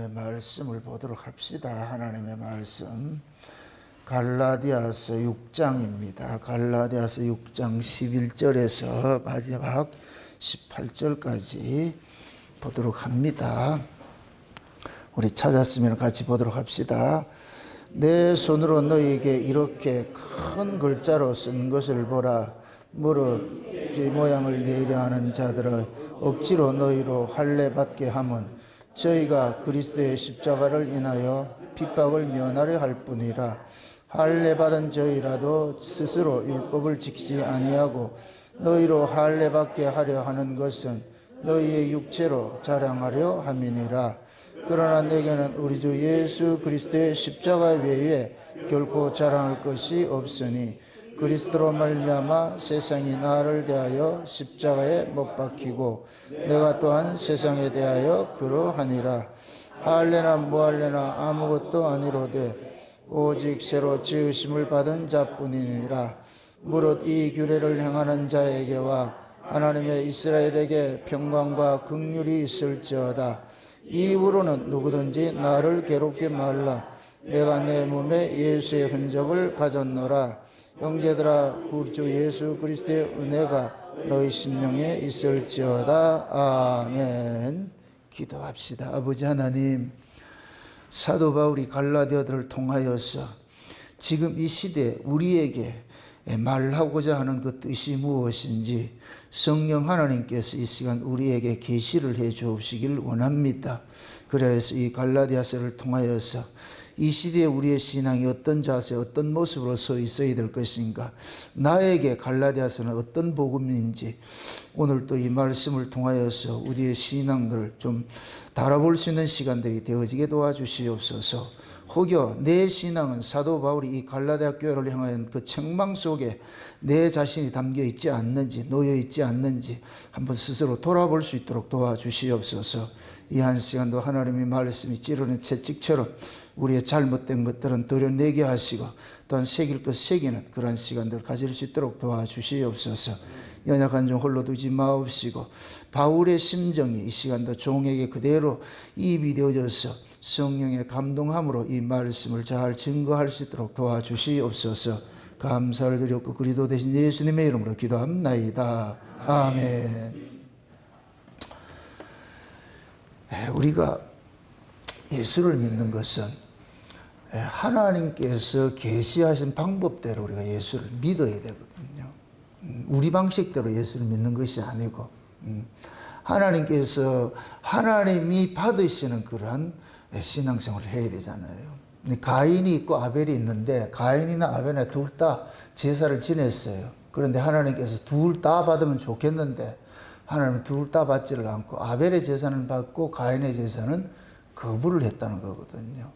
하나님의 말씀을 보도록 합시다. 하나님의 말씀 갈라디아서 6장입니다. 갈라디아서 6장 11절에서 마지막 18절까지 보도록 합니다. 우리 찾았으면 같이 보도록 합시다. 내 손으로 너희에게 이렇게 큰 글자로 쓴 것을 보라. 무릇 쥐 모양을 내려 하는 자들을 억지로 너희로 할례받게 함은 저희가 그리스도의 십자가를 인하여 핍박을 면하려 할 뿐이라. 할례받은 저희라도 스스로 율법을 지키지 아니하고 너희로 할례받게 하려 하는 것은 너희의 육체로 자랑하려 함이니라. 그러나 내게는 우리 주 예수 그리스도의 십자가 외에 결코 자랑할 것이 없으니 그리스도로 말미암아 세상이 나를 대하여 십자가에 못 박히고 내가 또한 세상에 대하여 그러하니라. 할례나 무할례나 아무것도 아니로되 오직 새로 지으심을 받은 자뿐이니라. 무릇 이 규례를 행하는 자에게와 하나님의 이스라엘에게 평강과 긍휼이 있을지어다. 이후로는 누구든지 나를 괴롭게 말라. 내가 내 몸에 예수의 흔적을 가졌노라. 형제들아, 우리 주 예수 그리스도의 은혜가 너희 심령에 있을지어다. 아멘. 기도합시다. 아버지 하나님, 사도 바울이 갈라디아들을 통하여서 지금 이 시대에 우리에게 말하고자 하는 그 뜻이 무엇인지 성령 하나님께서 이 시간 우리에게 계시를 해 주시길 원합니다. 그래서 이 갈라디아서를 통하여서 이 시대에 우리의 신앙이 어떤 자세, 어떤 모습으로 서 있어야 될 것인가, 나에게 갈라디아서는 어떤 복음인지 오늘 또 이 말씀을 통하여서 우리의 신앙을 좀 달아볼 수 있는 시간들이 되어지게 도와주시옵소서. 혹여 내 신앙은 사도 바울이 이 갈라디아 교회를 향한 그 책망 속에 내 자신이 담겨 있지 않는지, 놓여 있지 않는지 한번 스스로 돌아볼 수 있도록 도와주시옵소서. 이 한 시간도 하나님의 말씀이 찌르는 채찍처럼 우리의 잘못된 것들은 도려내게 하시고 또한 새길 것 새기는 그런 시간들 가질 수 있도록 도와주시옵소서. 연약한 종 홀로 두지 마옵시고 바울의 심정이 이 시간도 종에게 그대로 입이 되어져서 성령의 감동함으로 이 말씀을 잘 증거할 수 있도록 도와주시옵소서. 감사를 드렸고 그리스도 대신 예수님의 이름으로 기도합나이다. 아멘. 우리가 예수를 믿는 것은 하나님께서 계시하신 방법대로 우리가 예수를 믿어야 되거든요. 우리 방식대로 예수를 믿는 것이 아니고 하나님께서 하나님이 받으시는 그러한 신앙생활을 해야 되잖아요. 가인이 있고 아벨이 있는데 가인이나 아벨이나 둘 다 제사를 지냈어요. 그런데 하나님께서 둘 다 받으면 좋겠는데 하나님은 둘 다 받지를 않고 아벨의 제사는 받고 가인의 제사는 거부를 했다는 거거든요.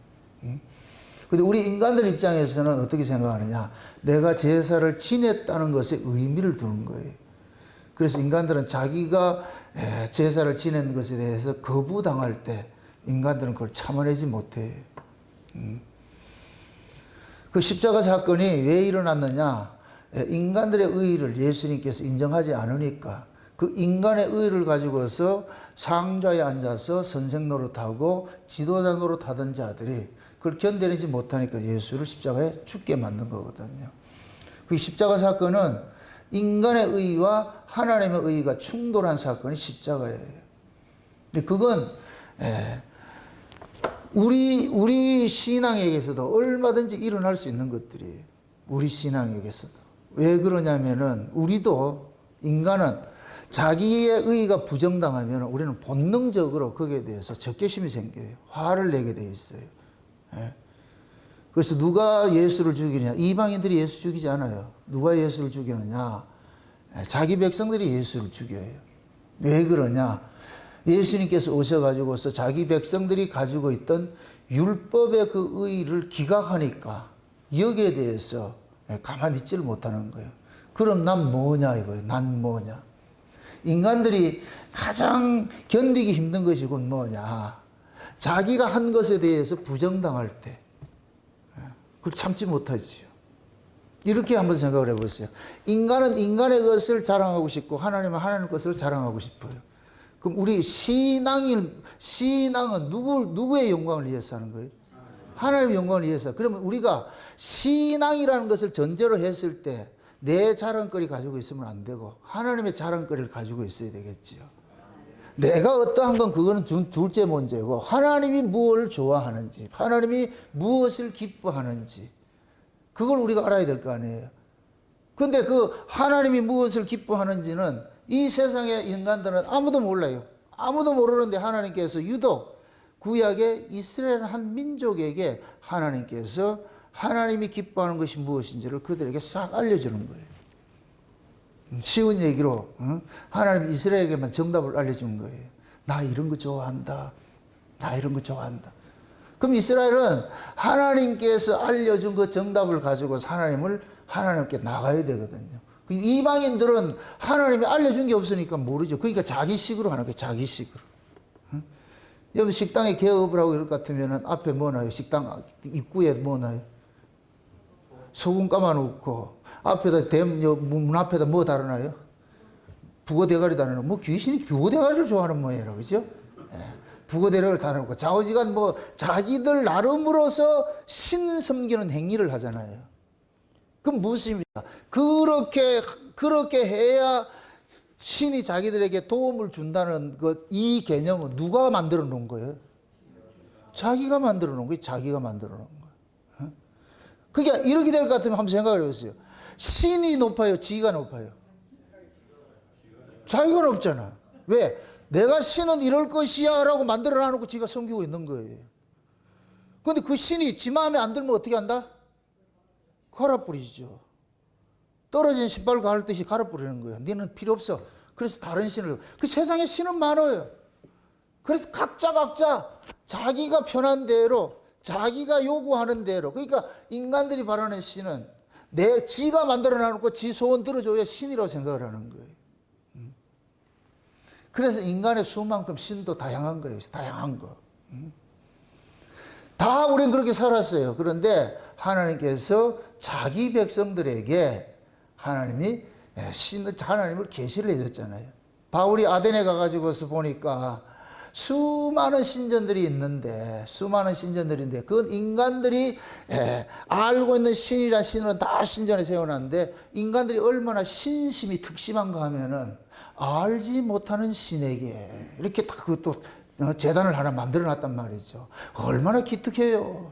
근데 우리 인간들 입장에서는 어떻게 생각하느냐? 내가 제사를 지냈다는 것에 의미를 두는 거예요. 그래서 인간들은 자기가 제사를 지낸 것에 대해서 거부당할 때 인간들은 그걸 참아내지 못해요. 그 십자가 사건이 왜 일어났느냐? 인간들의 의의를 예수님께서 인정하지 않으니까 그 인간의 의의를 가지고서 상좌에 앉아서 선생 노릇하고 지도자 노릇하던 자들이 그걸 견뎌내지 못하니까 예수를 십자가에 죽게 만든 거거든요. 그 십자가 사건은 인간의 의의와 하나님의 의의가 충돌한 사건이 십자가예요. 근데 그건 우리 신앙에게서도 얼마든지 일어날 수 있는 것들이에요. 우리 신앙에게서도. 왜 그러냐면은 우리도 인간은 자기의 의의가 부정당하면 우리는 본능적으로 거기에 대해서 적개심이 생겨요. 화를 내게 돼 있어요. 그래서 누가 예수를 죽이느냐? 이방인들이 예수 죽이지 않아요. 누가 예수를 죽이느냐? 자기 백성들이 예수를 죽여요. 왜 그러냐? 예수님께서 오셔가지고서 자기 백성들이 가지고 있던 율법의 그 의의를 기각하니까 여기에 대해서 가만히 있지를 못하는 거예요. 그럼 난 뭐냐 이거예요. 난 뭐냐. 인간들이 가장 견디기 힘든 것이 곧 뭐냐. 자기가 한 것에 대해서 부정당할 때 그걸 참지 못하지요. 이렇게 한번 생각을 해보세요. 인간은 인간의 것을 자랑하고 싶고 하나님은 하나님의 것을 자랑하고 싶어요. 그럼 우리 신앙은 누구의 영광을 위해서 하는 거예요? 하나님의 영광을 위해서. 그러면 우리가 신앙이라는 것을 전제로 했을 때 내 자랑거리 가지고 있으면 안 되고 하나님의 자랑거리를 가지고 있어야 되겠지요. 내가 어떠한 건 그거는 둘째 문제고, 하나님이 무엇을 좋아하는지, 하나님이 무엇을 기뻐하는지, 그걸 우리가 알아야 될 거 아니에요. 근데 그 하나님이 무엇을 기뻐하는지는 이 세상의 인간들은 아무도 몰라요. 아무도 모르는데 하나님께서 유독 구약의 이스라엘 한 민족에게 하나님께서 하나님이 기뻐하는 것이 무엇인지를 그들에게 싹 알려주는 거예요. 쉬운 얘기로 하나님 이스라엘에게만 정답을 알려준 거예요. 나 이런 거 좋아한다. 나 이런 거 좋아한다. 그럼 이스라엘은 하나님께서 알려준 그 정답을 가지고 하나님께 나가야 되거든요. 이방인들은 하나님이 알려준 게 없으니까 모르죠. 그러니까 자기식으로 하는 거예요. 자기식으로. 여러분 식당에 개업을 하고 이럴 것 같으면 앞에 뭐 나요? 식당 입구에 뭐 나요? 소금 까마놓고 앞에다 문 앞에다 뭐 달아놔요? 북어 대가리 달아놓고, 뭐 귀신이 북어 대가리를 좋아하는 모양이라 그죠? 북어 대가리를 달아놓고 좌우지간 뭐 자기들 나름으로서 신 섬기는 행위를 하잖아요. 그럼 무엇입니까? 그렇게 해야 신이 자기들에게 도움을 준다는 이 개념은 누가 만들어 놓은 거예요? 자기가 만들어 놓은 거예요. 자기가 만들어 놓은 거예요. 그러니까 이렇게 될 것 같으면 한번 생각을 해보세요. 신이 높아요? 지가 높아요? 자기가 높잖아. 왜? 내가 신은 이럴 것이야 라고 만들어 놔놓고 지가 섬기고 있는 거예요. 그런데 그 신이 지 마음에 안 들면 어떻게 한다? 갈아뿌리죠. 떨어진 신발 갈듯이 갈아뿌리는 거예요. 너는 필요 없어. 그래서 다른 신을. 그 세상에 신은 많아요. 그래서 각자 자기가 편한 대로, 자기가 요구하는 대로. 그러니까 인간들이 바라는 신은 지가 만들어 놔놓고 지 소원 들어줘야 신이라고 생각을 하는 거예요. 그래서 인간의 수만큼 신도 다양한 거예요. 다양한 거. 다 우리는 그렇게 살았어요. 그런데 하나님께서 자기 백성들에게 하나님을 계시를 해줬잖아요. 바울이 아데네 가가지고서 보니까 수많은 신전들이 있는데, 그건 인간들이 알고 있는 신이란 신은 다 신전에 세워놨는데, 인간들이 얼마나 신심이 특심한가 하면은 알지 못하는 신에게 이렇게 딱 그것도 제단을 하나 만들어 놨단 말이죠. 얼마나 기특해요.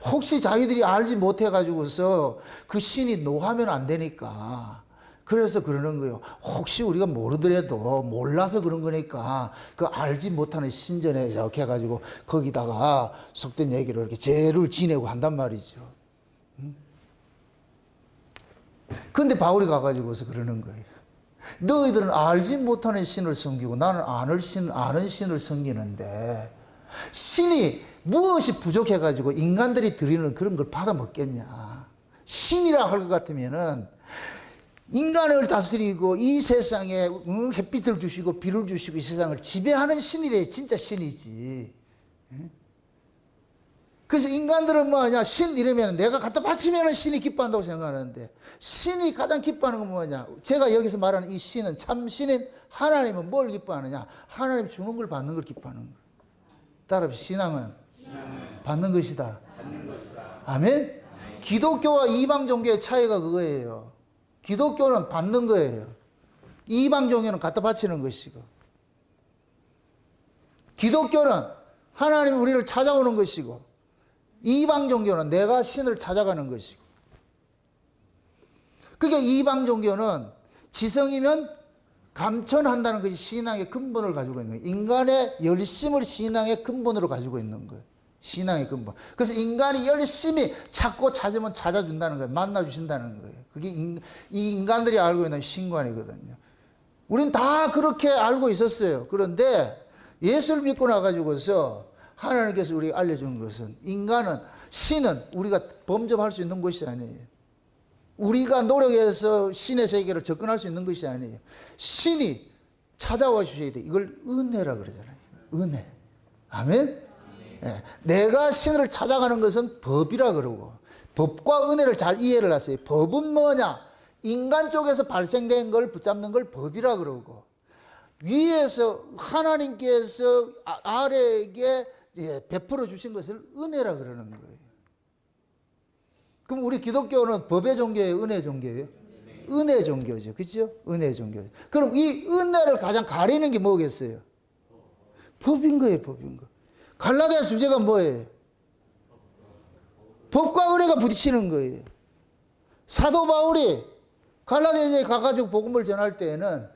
혹시 자기들이 알지 못해가지고서 그 신이 노하면 안 되니까, 그래서 그러는 거예요. 혹시 우리가 모르더라도 몰라서 그런 거니까 그 알지 못하는 신전에 이렇게 해가지고 거기다가 속된 얘기로 이렇게 죄를 지내고 한단 말이죠. 근데 바울이 가가지고서 그러는 거예요. 너희들은 알지 못하는 신을 섬기고 나는 아는 신을 섬기는데, 신이 무엇이 부족해가지고 인간들이 드리는 그런 걸 받아 먹겠냐. 신이라 할 것 같으면은 인간을 다스리고 이 세상에 햇빛을 주시고 비를 주시고 이 세상을 지배하는 신이래. 진짜 신이지. 그래서 인간들은 뭐냐, 신 이러면 내가 갖다 바치면 신이 기뻐한다고 생각하는데, 신이 가장 기뻐하는 건 뭐냐, 제가 여기서 말하는 이 신은, 참 신인 하나님은 뭘 기뻐하느냐, 하나님 주는 걸 받는 걸 기뻐하는 거예요. 따라서 신앙은 받는 것이다. 아멘? 기독교와 이방 종교의 차이가 그거예요. 기독교는 받는 거예요. 이방 종교는 갖다 바치는 것이고, 기독교는 하나님이 우리를 찾아오는 것이고, 이방 종교는 내가 신을 찾아가는 것이고. 그러니까 이방 종교는 지성이면 감천한다는 것이 신앙의 근본을 가지고 있는 거예요. 인간의 열심을 신앙의 근본으로 가지고 있는 거예요. 신앙의 근본. 그래서 인간이 열심히 찾고 찾으면 찾아준다는 거예요. 만나주신다는 거예요. 그게 이 인간들이 알고 있는 신관이거든요. 우린 다 그렇게 알고 있었어요. 그런데 예수를 믿고 나가지고서 하나님께서 우리가 알려준 것은, 신은 우리가 범접할 수 있는 것이 아니에요. 우리가 노력해서 신의 세계를 접근할 수 있는 것이 아니에요. 신이 찾아와 주셔야 돼. 이걸 은혜라 그러잖아요. 은혜. 아멘? 네. 내가 신을 찾아가는 것은 법이라 그러고, 법과 은혜를 잘 이해를 하세요. 법은 뭐냐? 인간 쪽에서 발생된 걸 붙잡는 걸 법이라 그러고, 위에서 하나님께서 아래에게 베풀어 주신 것을 은혜라 그러는 거예요. 그럼 우리 기독교는 법의 종교예요, 은혜 종교예요? 은혜 종교죠. 그렇죠? 은혜 종교. 그럼 이 은혜를 가장 가리는 게 뭐겠어요? 법인 거예요, 법인 거. 갈라디아 주제가 뭐예요? 법과 은혜가 부딪히는 거예요. 사도 바울이 갈라디아에 가가지고 복음을 전할 때에는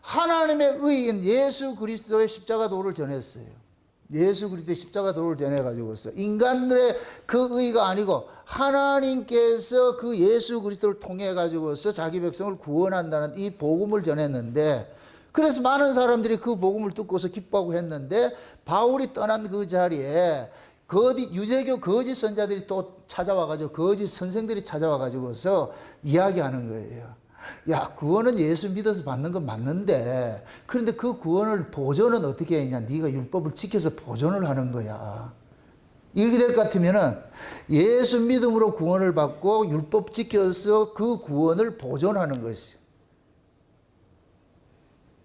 하나님의 의인 예수 그리스도의 십자가 도를 전했어요. 예수 그리스도의 십자가 도를 전해가지고서 인간들의 그 의가 아니고 하나님께서 그 예수 그리스도를 통해 가지고서 자기 백성을 구원한다는 이 복음을 전했는데, 그래서 많은 사람들이 그 복음을 듣고서 기뻐하고 했는데, 바울이 떠난 그 자리에 유대교 거짓 선자들이 또 찾아와가지고 거짓 선생들이 찾아와가지고서 이야기하는 거예요. 야, 구원은 예수 믿어서 받는 건 맞는데, 그런데 그 구원을 보존은 어떻게 했냐? 네가 율법을 지켜서 보존을 하는 거야. 이렇게 될 것 같으면은 예수 믿음으로 구원을 받고 율법 지켜서 그 구원을 보존하는 것이요.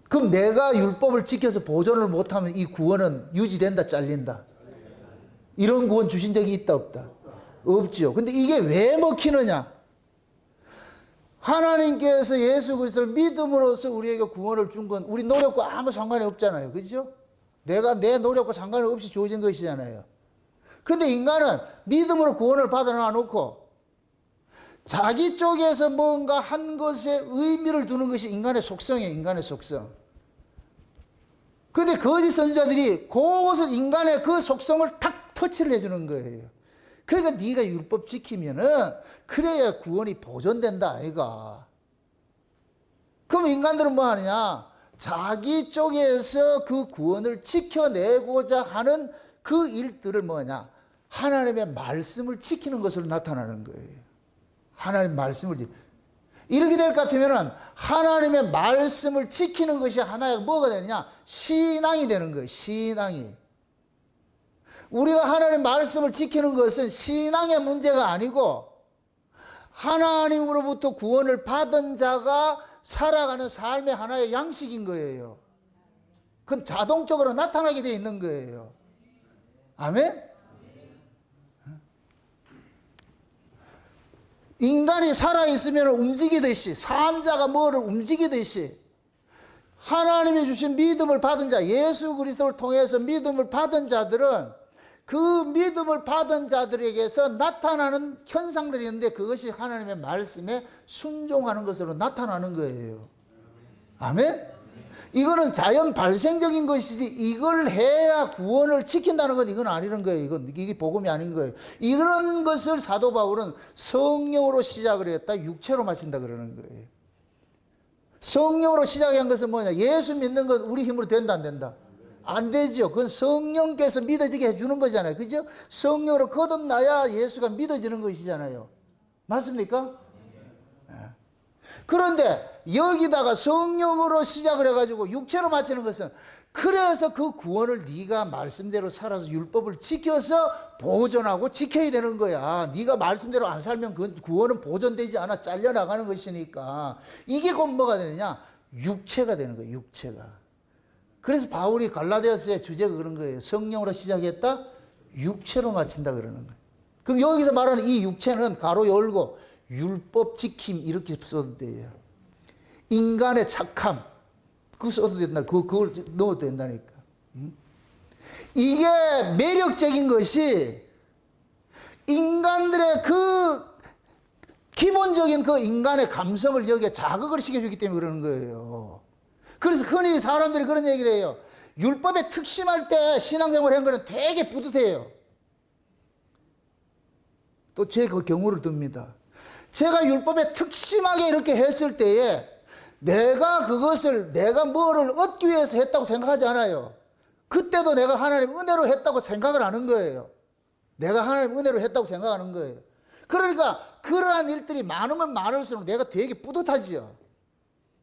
그럼 내가 율법을 지켜서 보존을 못하면 이 구원은 유지된다, 잘린다? 이런 구원 주신 적이 있다, 없다? 없지요. 근데 이게 왜 먹히느냐? 하나님께서 예수 그리스도를 믿음으로써 우리에게 구원을 준 건 우리 노력과 아무 상관이 없잖아요. 그죠? 내가 내 노력과 상관이 없이 주어진 것이잖아요. 근데 인간은 믿음으로 구원을 받아 놓고 자기 쪽에서 뭔가 한 것에 의미를 두는 것이 인간의 속성이에요. 인간의 속성. 근데 거짓 선지자들이 그것을 인간의 그 속성을 탁 터치를 해주는 거예요. 그러니까 네가 율법 지키면은 그래야 구원이 보존된다 아이가. 그럼 인간들은 뭐 하느냐? 자기 쪽에서 그 구원을 지켜내고자 하는 그 일들을 뭐냐? 하나님의 말씀을 지키는 것으로 나타나는 거예요. 하나님의 말씀을 이렇게 될 것 같으면은 하나님의 말씀을 지키는 것이 하나의 뭐가 되느냐? 신앙이 되는 거예요. 신앙이. 우리가 하나님의 말씀을 지키는 것은 신앙의 문제가 아니고 하나님으로부터 구원을 받은 자가 살아가는 삶의 하나의 양식인 거예요. 그건 자동적으로 나타나게 되어 있는 거예요. 아멘? 인간이 살아있으면 움직이듯이, 산 자가 뭐를 움직이듯이 하나님이 주신 믿음을 받은 자, 예수 그리스도를 통해서 믿음을 받은 자들은 그 믿음을 받은 자들에게서 나타나는 현상들이 있는데 그것이 하나님의 말씀에 순종하는 것으로 나타나는 거예요. 아멘? 이거는 자연 발생적인 것이지 이걸 해야 구원을 지킨다는 건 이건 아니는 거예요. 이게 복음이 아닌 거예요. 이런 것을 사도 바울은 성령으로 시작을 했다, 육체로 마친다 그러는 거예요. 성령으로 시작한 것은 뭐냐? 예수 믿는 건 우리 힘으로 된다, 안 된다? 안 되죠. 그건 성령께서 믿어지게 해주는 거잖아요. 그죠? 성령으로 거듭나야 예수가 믿어지는 것이잖아요. 맞습니까? 그런데 여기다가 성령으로 시작을 해가지고 육체로 마치는 것은 그래서 그 구원을 네가 말씀대로 살아서 율법을 지켜서 보존하고 지켜야 되는 거야. 네가 말씀대로 안 살면 그 구원은 보존되지 않아. 잘려나가는 것이니까. 이게 곧 뭐가 되느냐? 육체가 되는 거예요. 육체가. 그래서 바울이 갈라디아서의 주제가 그런 거예요. 성령으로 시작했다, 육체로 마친다 그러는 거예요. 그럼 여기서 말하는 이 육체는 가로 열고 율법 지킴 이렇게 써도 돼요. 인간의 착함 그거 써도 된다. 그걸 넣어도 된다니까. 이게 매력적인 것이 인간들의 그 기본적인 그 인간의 감성을 여기에 자극을 시켜주기 때문에 그러는 거예요. 그래서 흔히 사람들이 그런 얘기를 해요. 율법에 특심할 때 신앙생활을 한 거는 되게 뿌듯해요. 또 제 그 경우를 듭니다. 제가 율법에 특심하게 이렇게 했을 때에 내가 그것을 내가 뭐를 얻기 위해서 했다고 생각하지 않아요. 그때도 내가 하나님 은혜로 했다고 생각을 하는 거예요. 내가 하나님 은혜로 했다고 생각하는 거예요. 그러니까 그러한 일들이 많으면 많을수록 내가 되게 뿌듯하지요.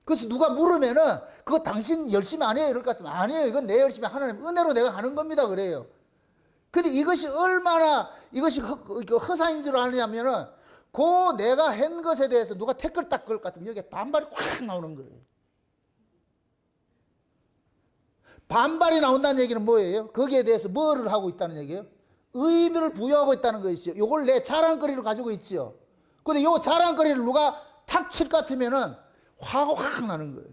그래서 누가 물으면은 그거 당신 열심히 안 해요? 이럴 것 같으면 아니에요. 이건 내 열심히 하나님 은혜로 내가 하는 겁니다. 그래요. 근데 이것이 얼마나 이것이 허상인 줄 아느냐면은 그 내가 한 것에 대해서 누가 댓글 딱 걸 것 같으면 여기에 반발이 꽉 나오는 거예요. 반발이 나온다는 얘기는 뭐예요? 거기에 대해서 뭐를 하고 있다는 얘기예요? 의미를 부여하고 있다는 것이죠. 요걸 내 자랑거리를 가지고 있죠. 근데 요 자랑거리를 누가 탁 칠 것 같으면은 화가 확 나는 거예요.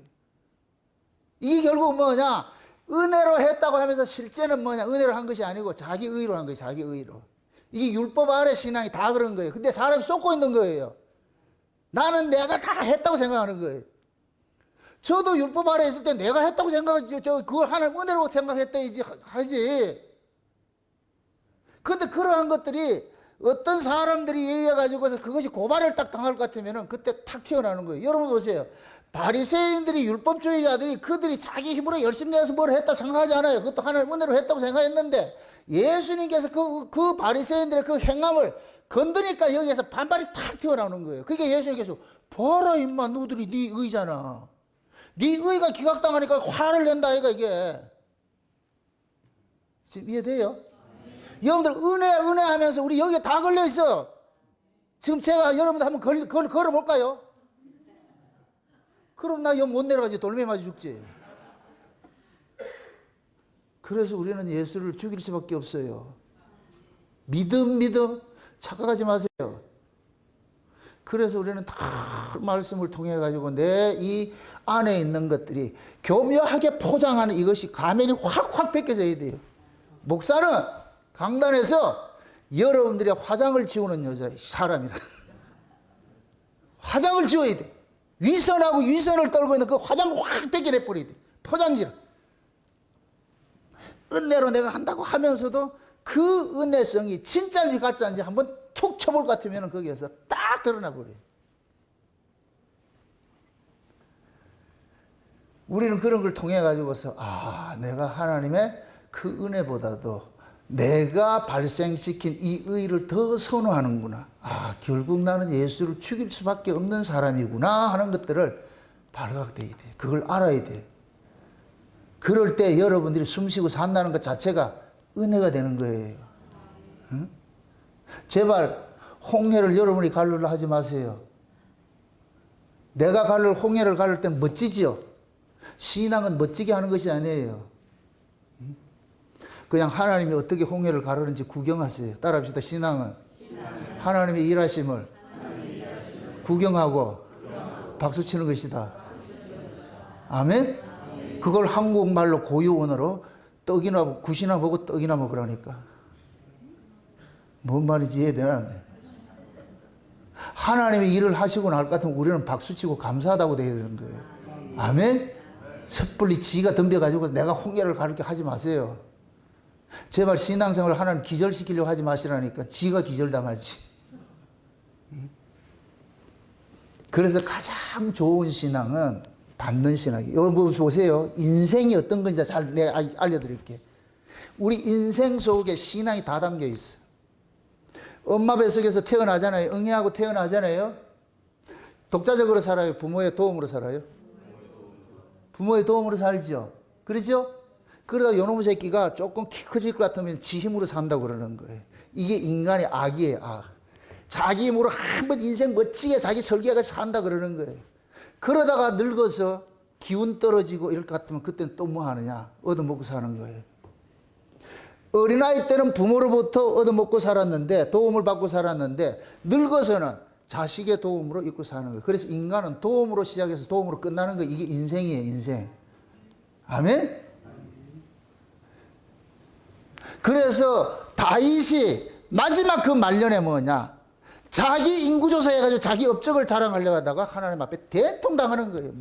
이게 결국 뭐냐? 은혜로 했다고 하면서 실제는 뭐냐? 은혜로 한 것이 아니고 자기 의로 한 거예요. 자기 의로. 이게 율법 아래 신앙이 다 그런 거예요. 근데 사람이 쏟고 있는 거예요. 나는 내가 다 했다고 생각하는 거예요. 저도 율법 아래 있을 때 내가 했다고 생각하지, 그걸 하나님 은혜로 생각했다지 하지. 근데 그러한 것들이 어떤 사람들이 얘기해가지고서 그것이 고발을 딱 당할 것 같으면은 그때 탁 튀어나오는 거예요. 여러분 보세요. 바리새인들이 율법주의자들이 그들이 자기 힘으로 열심히 해서 뭘 했다고 생각하지 않아요. 그것도 하나님 은혜로 했다고 생각했는데 예수님께서 그 바리새인들의 그 행함을 건드니까 여기에서 반발이 탁 튀어나오는 거예요. 그게 예수님께서 봐라 임마 너들이 네 의잖아. 네 의가 기각당하니까 화를 낸다 이거 이게. 지금 이해돼요? 여러분들 은혜 하면서 우리 여기에 다 걸려 있어. 지금 제가 여러분들 한번 걸어볼까요? 그럼 나 여기 못 내려가지. 돌멩이 맞아 죽지. 그래서 우리는 예수를 죽일 수밖에 없어요. 믿음 착각하지 마세요. 그래서 우리는 다 말씀을 통해 가지고 내 이 안에 있는 것들이 교묘하게 포장하는 이것이 가면이 확 벗겨져야 돼요. 목사는 강단에서 여러분들의 화장을 지우는 사람이라. 화장을 지워야 돼. 위선하고 위선을 떨고 있는 그 화장을 확 벗겨내 버려야 돼. 포장지를. 은혜로 내가 한다고 하면서도 그 은혜성이 진짜인지 가짜인지 한번 툭 쳐볼 것 같으면 거기에서 딱 드러나 버려요. 우리는 그런 걸 통해 가지고서 내가 하나님의 그 은혜보다도 내가 발생시킨 이 의를 더 선호하는구나. 결국 나는 예수를 죽일 수밖에 없는 사람이구나 하는 것들을 발각돼야 돼. 그걸 알아야 돼. 그럴 때 여러분들이 숨쉬고 산다는 것 자체가 은혜가 되는 거예요. 응? 제발 홍해를 여러분이 갈루를 하지 마세요. 내가 홍해를 가를 때는 멋지지요. 신앙은 멋지게 하는 것이 아니에요. 그냥 하나님이 어떻게 홍해를 가르는지 구경하세요. 따라합시다. 신앙은 하나님의 일하심을 구경하고 박수치는 것이다. 아멘? 그걸 한국말로 고유언어로 떡이나 굿이나 먹고 떡이나 먹으라니까. 뭔 말인지 이해되나? 하나님의 일을 하시고 날 것 같으면 우리는 박수치고 감사하다고 돼야 되는 거예요. 아멘? 섣불리 지가 덤벼가지고 내가 홍해를 가르게 하지 마세요. 제발 신앙생활을 하나님 기절시키려고 하지 마시라니까. 지가 기절당하지. 그래서 가장 좋은 신앙은 받는 신앙이에요. 여러분 보세요. 인생이 어떤 건지 잘 내가 알려드릴게요. 우리 인생 속에 신앙이 다 담겨 있어요. 엄마 뱃속에서 태어나잖아요. 응애하고 태어나잖아요. 독자적으로 살아요? 부모의 도움으로 살아요? 부모의 도움으로 살죠. 그렇죠? 그러다 요놈의 새끼가 조금 키 커질 것 같으면 지 힘으로 산다고 그러는 거예요. 이게 인간의 악이에요, 악. 자기 힘으로 한번 인생 멋지게 자기 설계가 산다 그러는 거예요. 그러다가 늙어서 기운 떨어지고 이럴 것 같으면 그때는 또 뭐 하느냐? 얻어먹고 사는 거예요. 어린아이 때는 부모로부터 얻어먹고 살았는데, 도움을 받고 살았는데, 늙어서는 자식의 도움으로 입고 사는 거예요. 그래서 인간은 도움으로 시작해서 도움으로 끝나는 거예요. 이게 인생이에요, 인생. 아멘? 그래서 다윗이 마지막 그 말년에 뭐냐? 자기 인구조사 해가지고 자기 업적을 자랑하려고 하다가 하나님 앞에 대통당하는 거예요.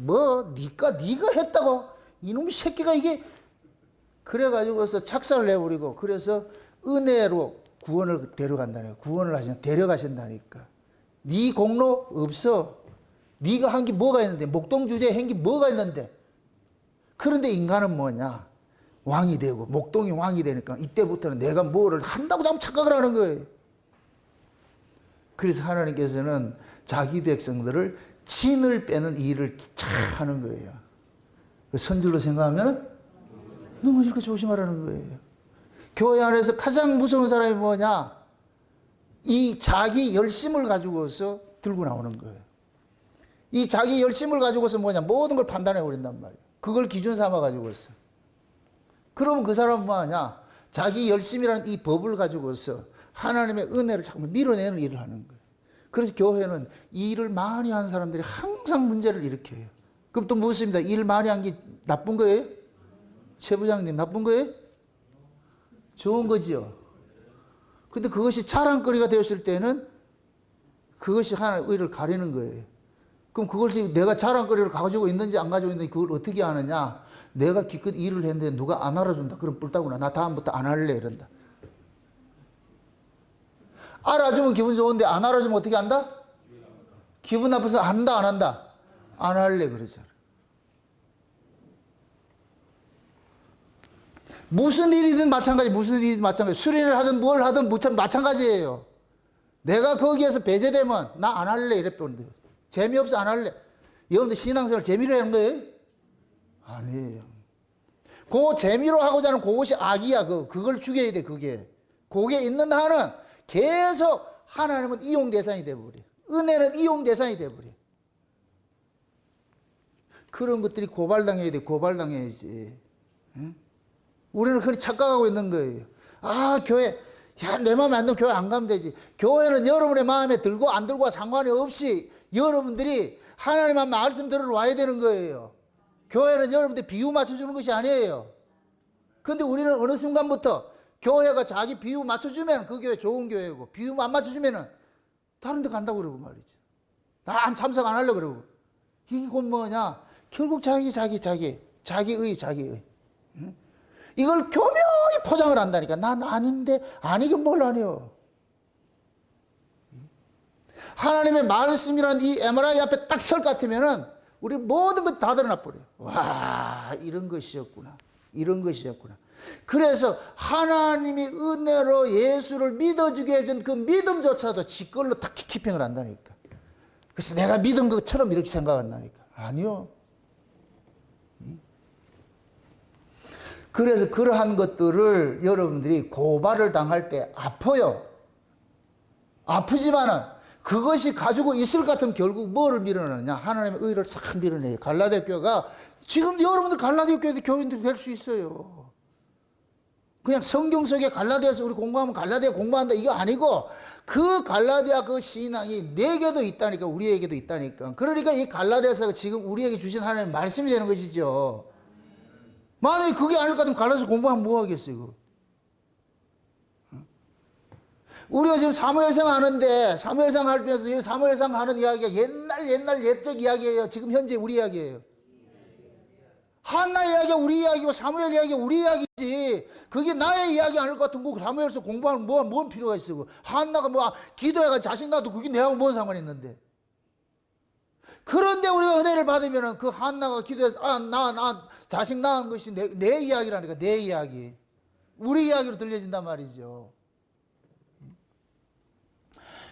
네가 했다고? 이놈의 새끼가 이게 그래가지고서 착사를 내버리고 그래서 은혜로 구원을 데려간다네요. 구원을 데려가신다니까. 네 공로 없어. 네가 한 게 뭐가 있는데, 목동 주제에 한 게 뭐가 있는데. 그런데 인간은 뭐냐? 왕이 되고 목동이 왕이 되니까 이때부터는 내가 뭐를 한다고 자꾸 착각을 하는 거예요. 그래서 하나님께서는 자기 백성들을 진을 빼는 일을 잘 하는 거예요. 선질로 생각하면 넘어질 거 조심하라는 거예요. 교회 안에서 가장 무서운 사람이 뭐냐? 이 자기 열심을 가지고서 들고 나오는 거예요. 이 자기 열심을 가지고서 뭐냐? 모든 걸 판단해 버린단 말이에요. 그걸 기준 삼아 가지고서. 그러면 그 사람은 뭐하냐? 자기 열심이라는 이 법을 가지고서 하나님의 은혜를 자꾸 밀어내는 일을 하는 거예요. 그래서 교회는 일을 많이 한 사람들이 항상 문제를 일으켜요. 그럼 또 무엇입니다? 일 많이 한 게 나쁜 거예요? 최 부장님, 나쁜 거예요? 좋은 거지요. 근데 그것이 자랑거리가 되었을 때는 그것이 하나님의 의를 가리는 거예요. 그럼 그것이 내가 자랑거리를 가지고 있는지 안 가지고 있는지 그걸 어떻게 아느냐? 내가 기껏 일을 했는데 누가 안 알아준다. 그럼 뿔따구나. 나 다음부터 안 할래. 이런다. 알아주면 기분 좋은데 안 알아주면 어떻게 한다? 기분 나빠서 한다, 안 한다? 안 할래. 그러잖아. 무슨 일이든 마찬가지, 무슨 일이든 마찬가지. 수련을 하든 뭘 하든 마찬가지예요. 내가 거기에서 배제되면 나 안 할래. 이랬던데. 재미없어 안 할래. 여러분들 신앙생활 재미로 하는 거예요? 아니에요. 그 재미로 하고자 하는 그것이 악이야. 그걸 죽여야 돼, 그게. 그게 있는 한은 계속 하나님은 이용 대상이 돼버려. 은혜는 이용 대상이 돼버려. 그런 것들이 고발당해야 돼, 고발당해야지. 응? 우리는 그렇게 착각하고 있는 거예요. 아, 교회, 야, 내 마음에 안 들면 교회 안 가면 되지. 교회는 여러분의 마음에 들고 안 들고와 상관이 없이 여러분들이 하나님의 말씀 들으러 와야 되는 거예요. 교회는 여러분들 비유 맞춰주는 것이 아니에요. 근데 우리는 어느 순간부터 교회가 자기 비유 맞춰주면 그 교회 좋은 교회고, 비유 안 맞춰주면 다른 데 간다고 그러고 말이죠. 나 참석 안 하려고 그러고. 이건 뭐냐? 결국 자기의. 응? 이걸 교묘히 포장을 한다니까. 난 아닌데, 아니긴 뭘 아니요. 하나님의 말씀이라는 이 MRI 앞에 딱 설 것 같으면은 우리 모든 것 다 드러나 버려요. 와, 이런 것이었구나. 이런 것이었구나. 그래서 하나님이 은혜로 예수를 믿어주게 해준 그 믿음조차도 지 걸로 다 키핑을 한다니까. 그래서 내가 믿은 것처럼 이렇게 생각한다니까. 아니요. 그래서 그러한 것들을 여러분들이 고발을 당할 때 아파요. 아프지만은 그것이 가지고 있을 것 같으면 결국 뭐를 밀어내느냐? 하나님의 의를 싹 밀어내요. 갈라디아 교회가 지금 여러분들 갈라디아 교회 교인들이 될 수 있어요. 그냥 성경 속에 갈라디아에서 우리 공부하면 갈라디아 공부한다 이거 아니고 그 갈라디아 그 신앙이 내게도 있다니까, 우리에게도 있다니까. 그러니까 이 갈라디아서가 지금 우리에게 주신 하나님의 말씀이 되는 것이죠. 만약에 그게 아닐 것 같으면 갈라디아서 공부하면 뭐 하겠어요, 이거. 우리가 지금 사무엘상 하는데 사무엘상 하면서 사무엘상 하는 이야기가 옛날 옛적 이야기예요. 지금 현재 우리 이야기예요. 한나 이야기가 우리 이야기고 사무엘 이야기가 우리 이야기지. 그게 나의 이야기 아닐 것 같으면 뭐 사무엘서 공부하면 뭔 필요가 있어. 한나가 뭐 기도해가 자식 낳아도 그게 내하고 뭔 상관이 있는데. 그런데 우리가 은혜를 받으면은 그 한나가 기도해서 나 자식 낳은 것이 내 이야기라니까. 내 이야기. 우리 이야기로 들려진단 말이죠.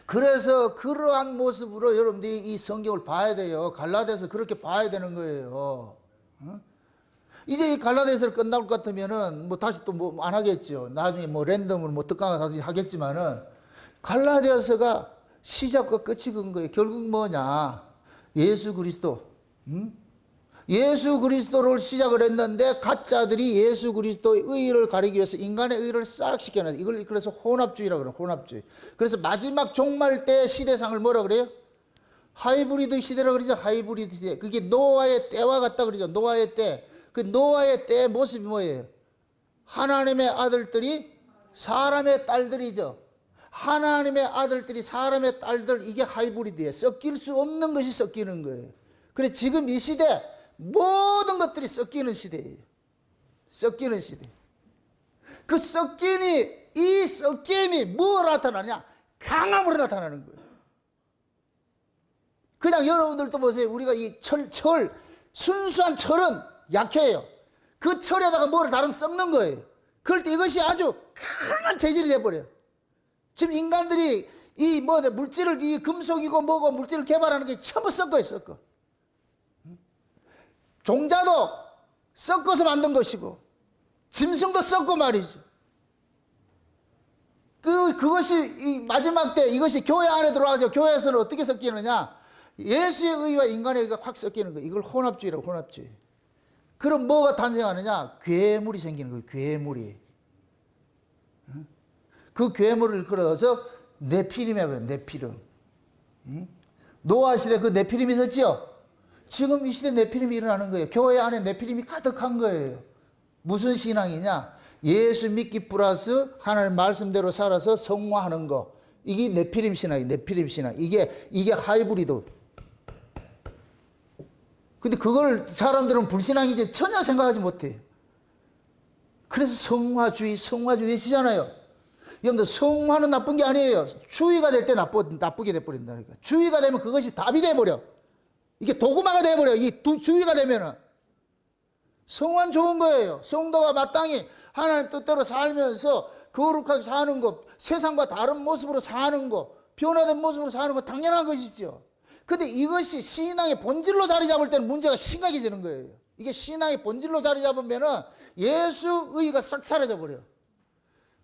그래서 그러한 모습으로 여러분들이 이 성경을 봐야 돼요. 갈라디아서 그렇게 봐야 되는 거예요. 이제 이 갈라디아서를 끝날 것 같으면은 뭐 다시 또 뭐 안 하겠죠. 나중에 뭐 랜덤으로 뭐 특강을 하겠지만은 갈라디아서가 시작과 끝이 그런 거예요. 결국 뭐냐? 예수 그리스도. 예수 그리스도를 시작을 했는데 가짜들이 예수 그리스도의 의의를 가리기 위해서 인간의 의의를 싹 시켜놨어요. 이걸 그래서 혼합주의라고 그래요. 혼합주의. 그래서 마지막 종말 때 시대상을 뭐라 그래요? 하이브리드 시대라고 그러죠. 하이브리드 시대. 그게 노아의 때와 같다 그러죠. 노아의 때. 그 노아의 때의 모습이 뭐예요? 하나님의 아들들이 사람의 딸들이죠. 하나님의 아들들이 사람의 딸들, 이게 하이브리드예요. 섞일 수 없는 것이 섞이는 거예요. 그래 지금 이 시대 모든 것들이 섞이는 시대예요. 섞이는 시대. 그 이 섞임이 뭐로 나타나냐? 강함으로 나타나는 거예요. 그냥 여러분들도 보세요. 우리가 이 순수한 철은 약해요. 그 철에다가 뭐를 다른 섞는 거예요. 그럴 때 이것이 아주 강한 재질이 돼버려요. 지금 인간들이 이 물질을, 이 금속이고 뭐고 물질을 개발하는 게 전부 섞어요, 섞어. 종자도 섞어서 만든 것이고, 짐승도 섞고 말이죠. 그것이 이 마지막 때 이것이 교회 안에 들어가죠. 교회에서는 어떻게 섞이느냐? 예수의 의와 인간의 의가 확 섞이는 거예요. 이걸 혼합주의라고, 혼합주의. 그럼 뭐가 탄생하느냐? 괴물이 생기는 거예요. 괴물이. 그 괴물을 끌어서 네피림이라고 해요. 네피림. 노아 시대 그 네피림이 있었죠? 지금 이 시대 네피림이 일어나는 거예요. 교회 안에 네피림이 가득한 거예요. 무슨 신앙이냐? 예수 믿기 플러스 하나님 말씀대로 살아서 성화하는 거. 이게 네피림 신앙이에요. 네피림 신앙. 이게 하이브리드. 근데 그걸 사람들은 불신앙이지 전혀 생각하지 못해요. 그래서 성화주의 시잖아요. 여러분들 성화는 나쁜 게 아니에요. 주의가 될 때 나쁘게 돼버린다니까. 주의가 되면 그것이 답이 돼버려. 이게 도구마가 돼버려. 주의가 되면은. 성화는 좋은 거예요. 성도가 마땅히 하나님 뜻대로 살면서 거룩하게 사는 것, 세상과 다른 모습으로 사는 것, 변화된 모습으로 사는 것 당연한 것이죠. 근데 이것이 신앙의 본질로 자리 잡을 때는 문제가 심각해지는 거예요. 이게 신앙의 본질로 자리 잡으면은 예수의가 싹 사라져 버려.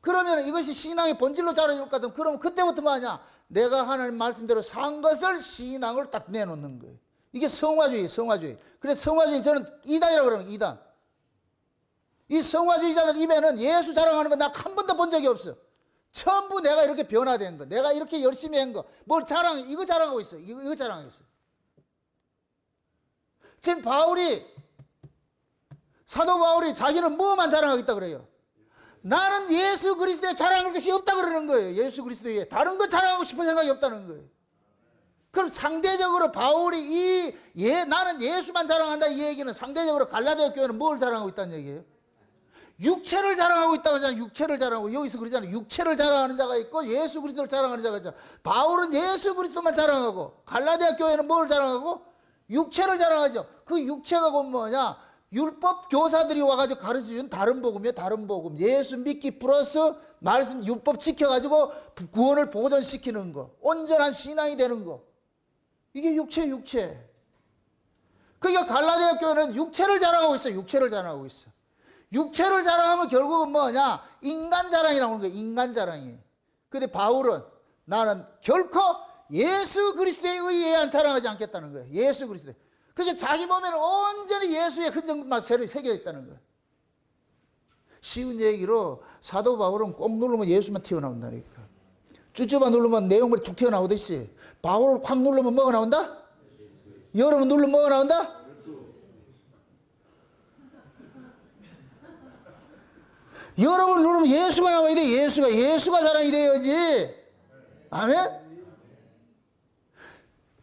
그러면 이것이 신앙의 본질로 자리 잡을 것 같으면 그러면 그때부터 뭐 하냐? 내가 하나님 말씀대로 산 것을 신앙을 딱 내놓는 거예요. 이게 성화주의. 그래서 성화주의 저는 이단이라고 그러는 거예요. 이단. 이 성화주의자들 입에는 예수 자랑하는 거 나 한 번도 본 적이 없어. 전부 내가 이렇게 변화된 거, 내가 이렇게 열심히 한 거, 뭘 자랑해, 이거 자랑하고 있어. 이거 자랑하고 있어. 지금 사도 바울이 자기는 뭐만 자랑하겠다 그래요? 나는 예수 그리스도에 자랑할 것이 없다 그러는 거예요. 예수 그리스도에 다른 거 자랑하고 싶은 생각이 없다는 거예요. 그럼 상대적으로 바울이 나는 예수만 자랑한다 이 얘기는 상대적으로 갈라디아 교회는 뭘 자랑하고 있다는 얘기예요? 육체를 자랑하고 있다고 하잖아요. 육체를 자랑하고 여기서 그러잖아요. 육체를 자랑하는 자가 있고 예수 그리스도를 자랑하는 자가 있잖아요. 바울은 예수 그리스도만 자랑하고 갈라디아 교회는 뭘 자랑하고? 육체를 자랑하죠. 그 육체가 뭐냐? 율법 교사들이 와가지고 가르쳐준 다른 복음이에요. 다른 복음. 예수 믿기 플러스 말씀 율법 지켜가지고 구원을 보존시키는 거. 온전한 신앙이 되는 거. 이게 육체. 그러니까 갈라디아 교회는 육체를 자랑하고 있어요. 육체를 자랑하면 결국은 뭐냐? 인간 자랑이 나오는 거예요. 인간 자랑이. 근데 바울은 나는 결코 예수 그리스도에 의해야 자랑하지 않겠다는 거예요. 예수 그리스도. 그래서 자기 몸에는 온전히 예수의 흔적만 새겨 있다는 거예요. 쉬운 얘기로 사도 바울은 꼭 누르면 예수만 튀어나온다니까. 쭈쭈바 누르면 내용물이 툭 튀어나오듯이 바울을 콱 누르면 뭐가 나온다? 여러분 누르면 뭐가 나온다? 여러분 누르면 예수가 나와야 돼. 예수가 자랑이 돼야지. 아멘?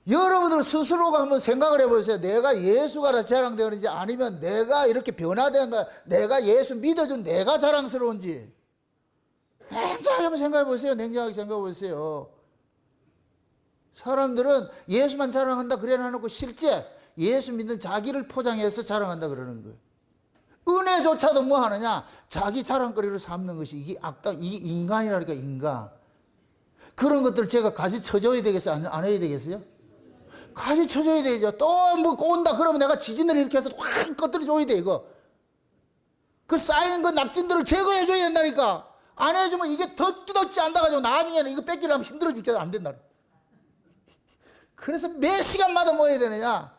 여러분들 스스로가 한번 생각을 해보세요. 내가 예수가 자랑되는지 아니면 내가 이렇게 변화된가, 내가 예수 믿어준 내가 자랑스러운지. 냉정하게 한번 생각해 보세요. 냉정하게 생각해 보세요. 사람들은 예수만 자랑한다 그래 놔놓고 실제 예수 믿는 자기를 포장해서 자랑한다 그러는 거예요. 은혜조차도 뭐 하느냐? 자기 자랑거리로 삼는 것이 이게 이게 인간이라니까, 인간. 그런 것들 제가 같이 쳐줘야 되겠어요? 안 해야 되겠어요? 같이 쳐줘야 되죠. 또 뭐 온다 그러면 내가 지진을 일으켜서 확 꺼뜨려줘야 돼, 이거. 그 쌓이는 그 낙진들을 제거해줘야 된다니까. 안 해주면 이게 더 뜯었지 않다가지고 나중에는 이거 뺏기려면 힘들어 죽겠다. 안 된다. 그래서 몇 시간마다 뭐 해야 되느냐?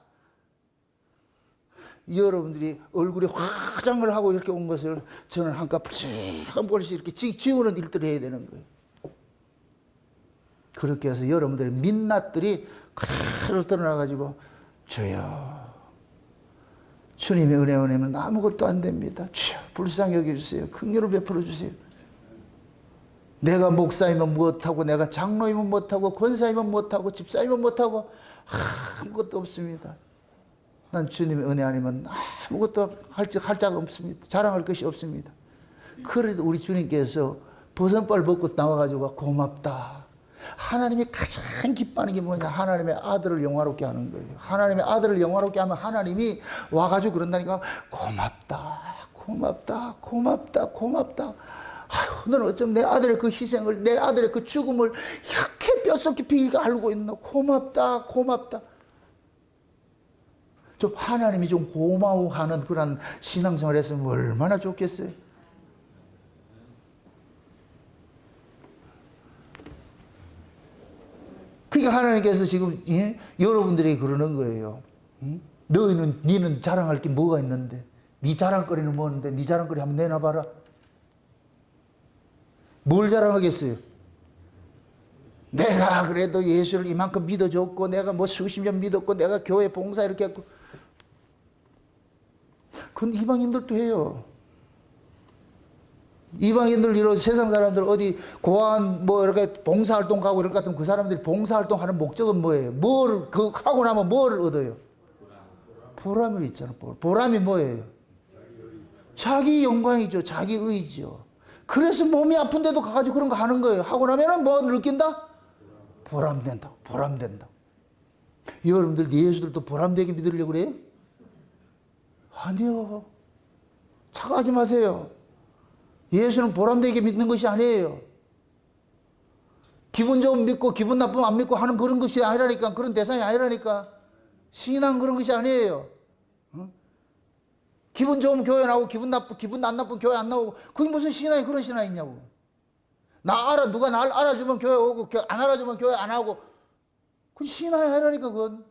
여러분들이 얼굴에 화장을 하고 이렇게 온 것을 저는 한 번씩 이렇게 지우는 일들을 해야 되는 거예요. 그렇게 해서 여러분들의 민낯들이 칼을 드러나가지고 주여 주님의 은혜는 아무것도 안 됩니다. 주여 불쌍히 여겨주세요. 긍휼을 베풀어 주세요. 내가 목사이면 못하고 내가 장로이면 못하고 권사이면 못하고 집사이면 못하고 아무것도 없습니다. 난 주님의 은혜 아니면 아무것도 할 자가 없습니다. 자랑할 것이 없습니다. 그래도 우리 주님께서 버선발 벗고 나와가지고 고맙다. 하나님이 가장 기뻐하는 게 뭐냐? 하나님의 아들을 영화롭게 하는 거예요. 하나님의 아들을 영화롭게 하면 하나님이 와가지고 그런다니까 고맙다. 아유, 너는 어쩜 내 아들의 그 희생을, 내 아들의 그 죽음을 이렇게 뼛속 깊이 알고 있나? 고맙다. 좀 하나님이 좀 고마워하는 그런 신앙생활 했으면 얼마나 좋겠어요. 그러니까 하나님께서 지금 여러분들에게 그러는 거예요. 니는 자랑할 게 뭐가 있는데? 네 자랑거리는 뭐는데 네 자랑거리 한번 내놔봐라. 뭘 자랑하겠어요? 내가 그래도 예수를 이만큼 믿어줬고 내가 뭐 수십 년 믿었고 내가 교회 봉사 이렇게 했고. 그건 이방인들도 해요. 이방인들 이런 세상 사람들 어디 고아원 뭐 이렇게 봉사활동 가고 이럴 것 같으면 그 사람들이 봉사활동하는 목적은 뭐예요? 뭘 그 하고 나면 뭐를 얻어요? 보람이 있잖아. 보람이 뭐예요? 자기 영광이죠. 자기 의지죠. 그래서 몸이 아픈데도 가가지고 그런 거 하는 거예요. 하고 나면은 뭐 느낀다? 보람된다. 보람된다. 여러분들 예수들도 보람되게 믿으려고 그래요? 아니요. 착각하지 마세요. 예수는 보람되게 믿는 것이 아니에요. 기분 좋으면 믿고 기분 나쁘면 안 믿고 하는 그런 것이 아니라니까. 그런 대상이 아니라니까. 신앙 그런 것이 아니에요. 어? 기분 좋으면 교회 나오고 기분 안 나쁘면 교회 안 나오고. 그게 무슨 신앙이 그런 신앙이 있냐고. 누가 날 알아주면 교회 오고 안 알아주면 교회 안 하고. 그건 신앙이 아니라니까 그건.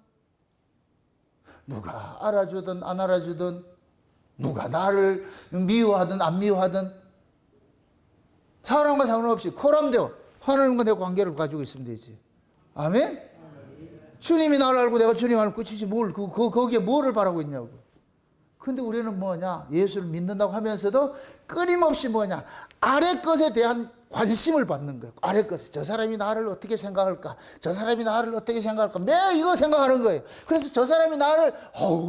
누가 알아주든 안 알아주든 누가 나를 미워하든 안 미워하든 사람과 상관없이 코람되어 하나님과 내 관계를 가지고 있으면 되지. 아멘? 주님이 나를 알고 내가 주님 알고 끝이지 뭘 거기에 뭐를 바라고 있냐고. 근데 우리는 뭐냐? 예수를 믿는다고 하면서도 끊임없이 뭐냐? 아래 것에 대한 관심을 받는 거예요. 아래 것에. 저 사람이 나를 어떻게 생각할까? 저 사람이 나를 어떻게 생각할까? 매일 이거 생각하는 거예요. 그래서 저 사람이 나를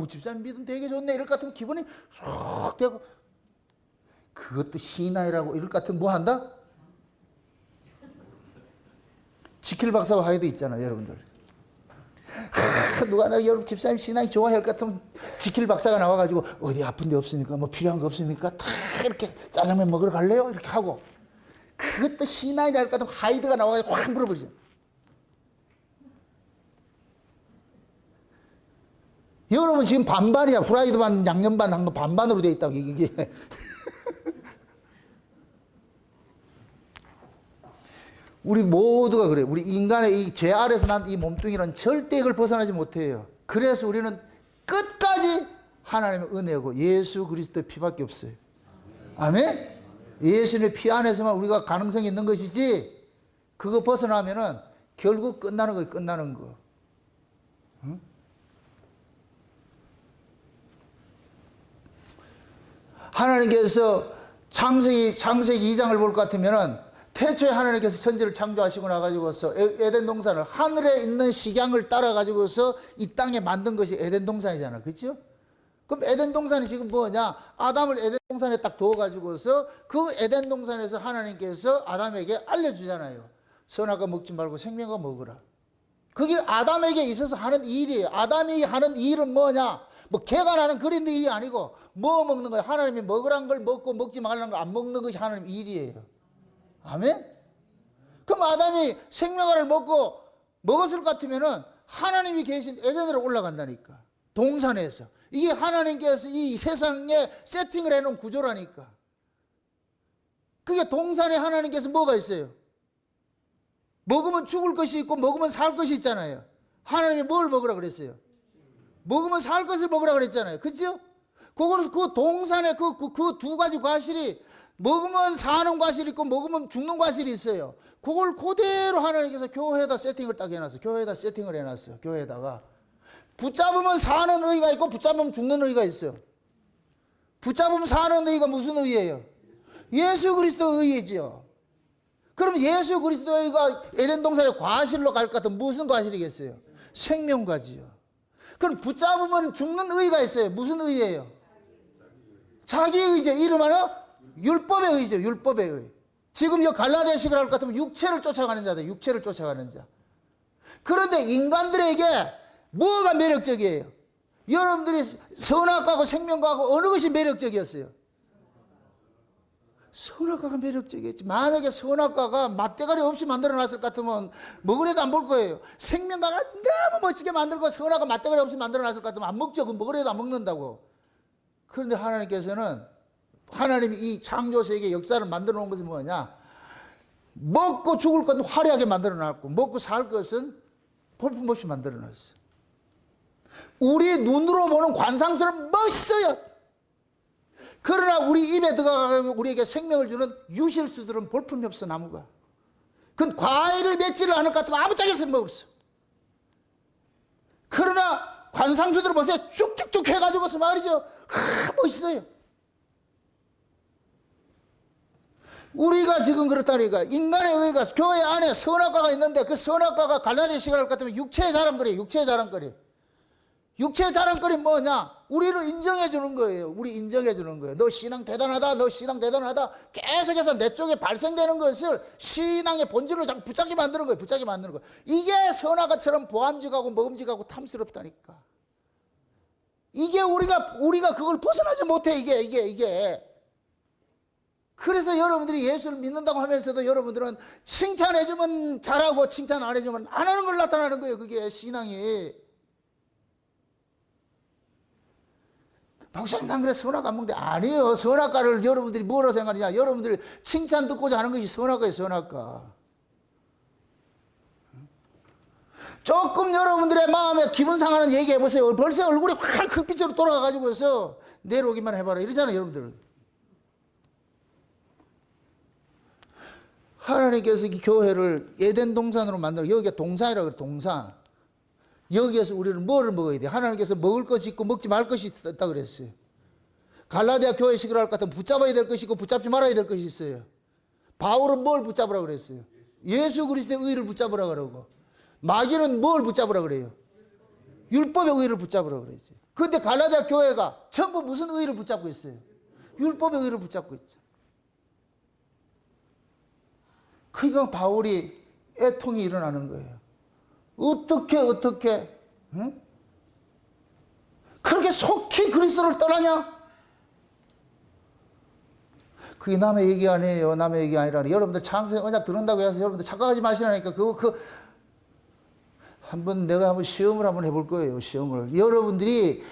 집사님 믿으면 되게 좋네 이럴 것 같으면 기분이 쏙 되고 그것도 신앙이라고 이럴 것 같으면 뭐 한다? 지킬 박사와 하이드 있잖아요, 여러분들. 누가 여러분 집사님 신앙이 좋아할 것 같으면 지킬 박사가 나와가지고 어디 아픈 데 없습니까? 뭐 필요한 거 없습니까? 다 이렇게 짜장면 먹으러 갈래요? 이렇게 하고 그것도 신앙이라 할 것 같으면 하이드가 나와가지고 확 물어버리죠. 여러분 지금 반반이야. 후라이드 반, 양념 반 한 거 반반으로 돼 있다고 이게. 우리 모두가 그래요. 우리 인간의 이 죄 아래서 난 이 몸뚱이는 절대 이걸 벗어나지 못해요. 그래서 우리는 끝까지 하나님의 은혜고 예수 그리스도의 피밖에 없어요. 아멘? 예수님의 피 안에서만 우리가 가능성이 있는 것이지 그거 벗어나면은 결국 끝나는 거예요. 끝나는 거. 응? 하나님께서 창세기 2장을 볼 것 같으면은 태초에 하나님께서 천지를 창조하시고 나가지고서 에덴 동산을 하늘에 있는 식양을 따라 가지고서 이 땅에 만든 것이 에덴 동산이잖아. 그렇죠? 그럼 에덴 동산이 지금 뭐냐? 아담을 에덴 동산에 딱 두어 가지고서 그 에덴 동산에서 하나님께서 아담에게 알려주잖아요. 선악과 먹지 말고 생명과 먹으라. 그게 아담에게 있어서 하는 일이에요. 아담이 하는 일은 뭐냐? 뭐 개가 나는 그런 일이 아니고 뭐 먹는 거예요? 하나님이 먹으란 걸 먹고 먹지 말라는 걸 안 먹는 것이 하나님 일이에요. 아멘? 그럼 아담이 생명을 먹었을 것 같으면은 하나님이 계신 에덴으로 올라간다니까. 동산에서. 이게 하나님께서 이 세상에 세팅을 해놓은 구조라니까. 그게 동산에 하나님께서 뭐가 있어요? 먹으면 죽을 것이 있고 먹으면 살 것이 있잖아요. 하나님이 뭘 먹으라 그랬어요? 먹으면 살 것을 먹으라 그랬잖아요. 그렇죠? 그거는 그 동산에 그 두 가지 과실이 먹으면 사는 과실이 있고 먹으면 죽는 과실이 있어요. 그걸 그대로 하나님께서 교회에다 세팅을 딱 해놨어요. 교회에다 세팅을 해놨어요. 교회에다가 붙잡으면 사는 의가 있고 붙잡으면 죽는 의가 있어요. 붙잡으면 사는 의가 무슨 의예요? 예수 그리스도 의이죠. 그럼 예수 그리스도 의가 에덴 동산의 과실로 갈 것 같으면 무슨 과실이겠어요? 생명과지요. 그럼 붙잡으면 죽는 의가 있어요. 무슨 의예요? 자기 의죠. 이름 하나? 율법의 의죠. 율법의 의. 지금 이 갈라디아식을 할 것 같으면 육체를 쫓아가는 자다. 육체를 쫓아가는 자. 그런데 인간들에게 뭐가 매력적이에요? 여러분들이 선악과하고 생명과하고 어느 것이 매력적이었어요? 선악과가 매력적이었지. 만약에 선악과가 맛대가리 없이 만들어놨을 것 같으면 먹으래도 안 볼 거예요. 생명과가 너무 멋지게 만들고 선악과 맛대가리 없이 만들어놨을 것 같으면 안 먹죠. 그 먹으래도 안 먹는다고. 그런데 하나님께서는 하나님이 이 창조세계 역사를 만들어 놓은 것은 뭐냐? 먹고 죽을 것은 화려하게 만들어 놨고 먹고 살 것은 볼품없이 만들어 놨어요. 우리 눈으로 보는 관상수는 멋있어요. 그러나 우리 입에 들어가서 우리에게 생명을 주는 유실수들은 볼품이 없어, 나무가. 그건 과일을 맺지를 않을 것 같으면 아무짝에 쓸모없어. 그러나 관상주들을 보세요. 쭉쭉쭉 해가지고서 말이죠. 멋있어요. 우리가 지금 그렇다니까. 인간의 의가 교회 안에 선악과가 있는데 그 선악과가 갈라디아 시간을 같으면 육체의 자랑거리, 육체의 자랑거리. 육체의 자랑거리 뭐냐? 우리를 인정해 주는 거예요. 우리 인정해 주는 거예요. 너 신앙 대단하다, 너 신앙 대단하다. 계속해서 내 쪽에 발생되는 것을 신앙의 본질로 자꾸 붙잡게 만드는 거예요. 붙잡게 만드는 거예요. 이게 선악과처럼 보암직하고 먹음직하고 탐스럽다니까. 이게 우리가 그걸 벗어나지 못해, 이게. 그래서 여러분들이 예수를 믿는다고 하면서도 여러분들은 칭찬해주면 잘하고 칭찬 안 해주면 안 하는 걸 나타나는 거예요. 그게 신앙이. 목사님, 난 그래 선악과 안 먹는데. 아니에요. 선악과를 여러분들이 뭐라고 생각하느냐. 여러분들이 칭찬 듣고자 하는 것이 선악과예요. 선악과. 조금 여러분들의 마음에 기분 상하는 얘기 해보세요. 벌써 얼굴이 확 흑빛으로 돌아가가지고서 내려오기만 해봐라 이러잖아요. 여러분들. 하나님께서 이 교회를 에덴 동산으로 만들어. 여기가 동산이라고 그래요. 동산. 여기에서 우리는 뭐를 먹어야 돼? 하나님께서 먹을 것이 있고 먹지 말 것이 있다 그랬어요. 갈라디아 교회식으로 할 것 같으면 붙잡아야 될 것이 있고 붙잡지 말아야 될 것이 있어요. 바울은 뭘 붙잡으라 그랬어요? 예수 그리스도의 의를 붙잡으라 그러고, 마귀는 뭘 붙잡으라 그래요? 율법의 의를 붙잡으라 그랬지. 그런데 갈라디아 교회가 전부 무슨 의를 붙잡고 있어요? 율법의 의를 붙잡고 있죠. 그러니까 바울이 애통이 일어나는 거예요. 어떻게 응? 그렇게 속히 그리스도를 떠나냐? 그게 남의 얘기 아니에요. 남의 얘기 아니라. 여러분들 창세기 언약 들은다고 해서 여러분들 착각하지 마시라니까. 내가 한번 시험을 한번 해볼 거예요. 시험을. 여러분들이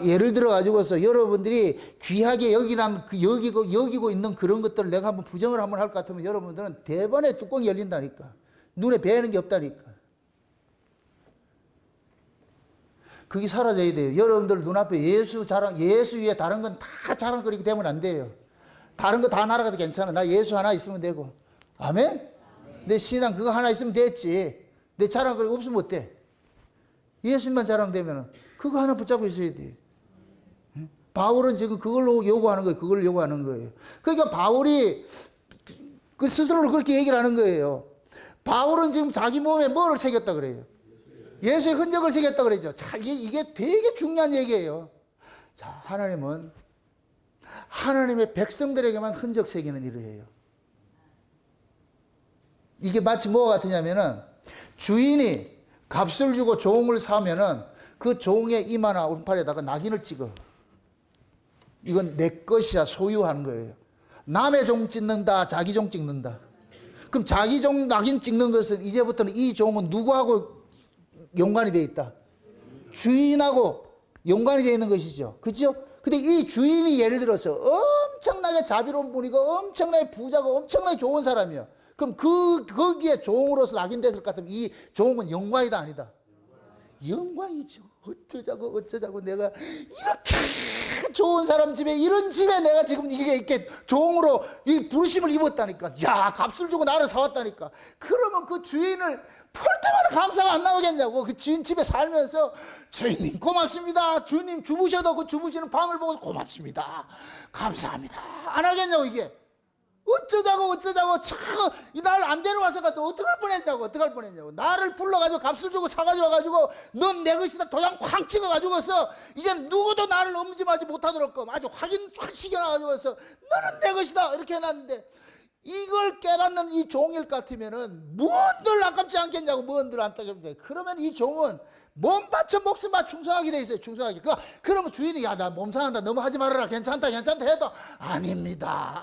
예를 들어 가지고서 여러분들이 귀하게 여기고 있는 그런 것들을 내가 한번 부정을 한번 할 것 같으면 여러분들은 대번에 뚜껑이 열린다니까. 눈에 뵈는 게 없다니까. 그게 사라져야 돼요. 여러분들 눈앞에 예수 위에 다른 건 다 자랑거리게 되면 안 돼요. 다른 거 다 날아가도 괜찮아. 나 예수 하나 있으면 되고. 아멘? 내 신앙 그거 하나 있으면 됐지. 내 자랑거리 없으면 어때? 예수님만 자랑되면 그거 하나 붙잡고 있어야 돼. 바울은 지금 그걸로 요구하는 거예요. 그걸 요구하는 거예요. 그러니까 바울이 그 스스로를 그렇게 얘기를 하는 거예요. 바울은 지금 자기 몸에 뭐를 새겼다 그래요? 예수의 흔적을 새겼다 그러죠. 자, 이게 되게 중요한 얘기예요. 자, 하나님은 하나님의 백성들에게만 흔적 새기는 일을 해요. 이게 마치 뭐가 같으냐면은 주인이 값을 주고 종을 사면은 그 종의 이마나 오른팔에다가 낙인을 찍어. 이건 내 것이야, 소유한 거예요. 남의 종 찍는다, 자기 종 찍는다. 그럼 자기 종 낙인 찍는 것은 이제부터는 이 종은 누구하고 연관이 되어 있다? 주인하고 연관이 되어 있는 것이죠. 그죠? 근데 이 주인이 예를 들어서 엄청나게 자비로운 분이고 엄청나게 부자고 엄청나게 좋은 사람이야. 그럼 거기에 종으로서 낙인됐을 것 같으면 이 종은 영광이다 아니다? 영광이죠. 어쩌자고 내가 이렇게 좋은 사람 집에 이런 집에 내가 지금 이렇게 종으로 이 부르심을 입었다니까. 야, 값을 주고 나를 사왔다니까. 그러면 그 주인을 볼 때마다 감사가 안 나오겠냐고. 그 주인 집에 살면서 주인님 고맙습니다. 주님 주무셔도 그 주무시는 밤을 보고 고맙습니다. 감사합니다. 안 하겠냐고 이게. 어쩌자고 날 안 데려와서가 너 어떡할 뻔했냐고 나를 불러가지고 값을 주고 사가지고 와가지고 넌 내 것이다 도장 쾅 찍어가지고서 이제 누구도 나를 엄지하지 못하도록 아주 확 시켜놔가지고서 너는 내 것이다 이렇게 해놨는데 이걸 깨닫는 이 종일 같으면은 무언들 아깝지 않겠냐고. 무언들 안타깝지. 그러면 이 종은 몸 바쳐 목숨 바쳐 충성하게 돼 있어요. 충성하게. 그러면 주인이 야, 나 몸 상한다. 너무 하지 말아라. 괜찮다 해도 아닙니다.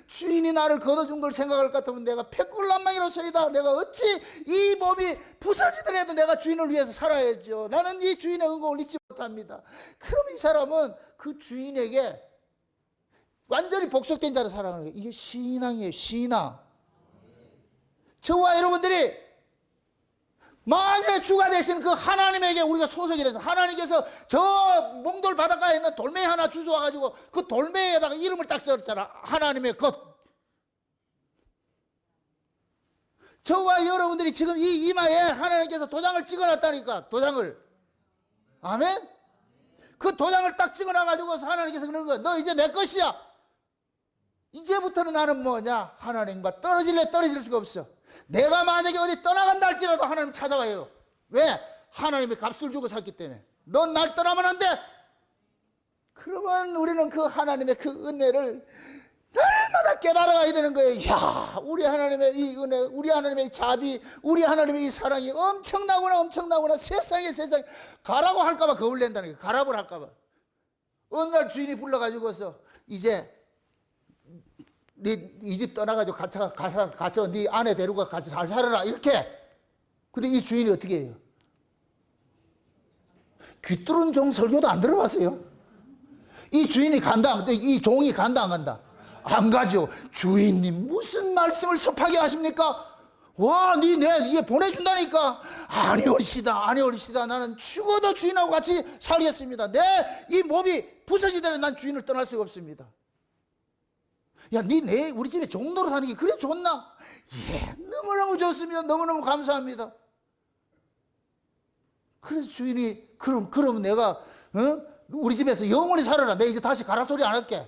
주인이 나를 걷어준 걸 생각할 것 같으면 내가 패꿀난망이로소이다. 내가 어찌 이 몸이 부서지더라도 내가 주인을 위해서 살아야죠. 나는 이 주인의 은공을 잊지 못합니다. 그러면 이 사람은 그 주인에게 완전히 복속된 자를 살아가는 거예요. 이게 신앙이에요. 신앙. 저와 여러분들이 만약에 주가 되신 그 하나님에게 우리가 소속이 돼서 하나님께서 저 몽돌 바닷가에 있는 돌멩이 하나 주워와가지고 그 돌멩이에다가 이름을 딱 썼잖아. 하나님의 것. 저와 여러분들이 지금 이 이마에 하나님께서 도장을 찍어놨다니까. 도장을. 아멘? 그 도장을 딱 찍어놔가지고서 하나님께서 그러는 거야. 너 이제 내 것이야. 이제부터는 나는 뭐냐? 하나님과 떨어질래 떨어질 수가 없어. 내가 만약에 어디 떠나간다 할지라도 하나님 찾아와요. 왜? 하나님이 값을 주고 샀기 때문에. 넌 날 떠나면 안 돼. 그러면 우리는 그 하나님의 그 은혜를 날마다 깨달아가야 되는 거예요. 야, 우리 하나님의 이 은혜, 우리 하나님의 이 자비, 우리 하나님의 이 사랑이 엄청나구나. 세상에 가라고 할까봐 겁을 낸다는 거예요. 가라고 할까봐. 어느 날 주인이 불러가지고서 이제 네 이 집 떠나가지고 가서 네 아내 데리고 같이 잘 살아라 이렇게. 근데 이 주인이 어떻게 해요? 귀뚫은 종 설교도 안 들어봤어요? 이 주인이 간다. 근데 이 종이 간다 안 간다? 안 가죠. 주인님 무슨 말씀을 섭하게 하십니까? 와, 내 이게 보내준다니까. 아니올시다. 나는 죽어도 주인하고 같이 살겠습니다. 내 이 몸이 부서지더라도 난 주인을 떠날 수가 없습니다. 야, 우리 집에 종로로 사는 게 그래 좋나? 예, 너무너무 좋습니다. 너무너무 감사합니다. 그래서 주인이 그럼 내가 우리 집에서 영원히 살아라. 내가 이제 다시 가라 소리 안 할게.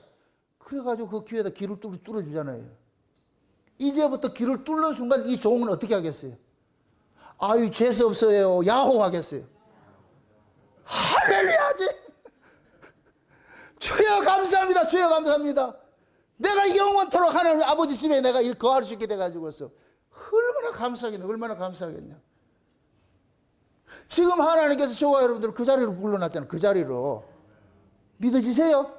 그래가지고 그 귀에다 귀를 뚫어주잖아요. 이제부터 귀를 뚫는 순간 이 종은 어떻게 하겠어요? 아유, 죄수 없어요. 야호 하겠어요. 할렐루야지. 주여 감사합니다. 주여 감사합니다. 내가 영원토록 하나님 아버지 집에 내가 거할 수 있게 돼가지고서 얼마나 감사하겠냐. 지금 하나님께서 저와 여러분들을 그 자리로 불러놨잖아요. 그 자리로. 믿어지세요?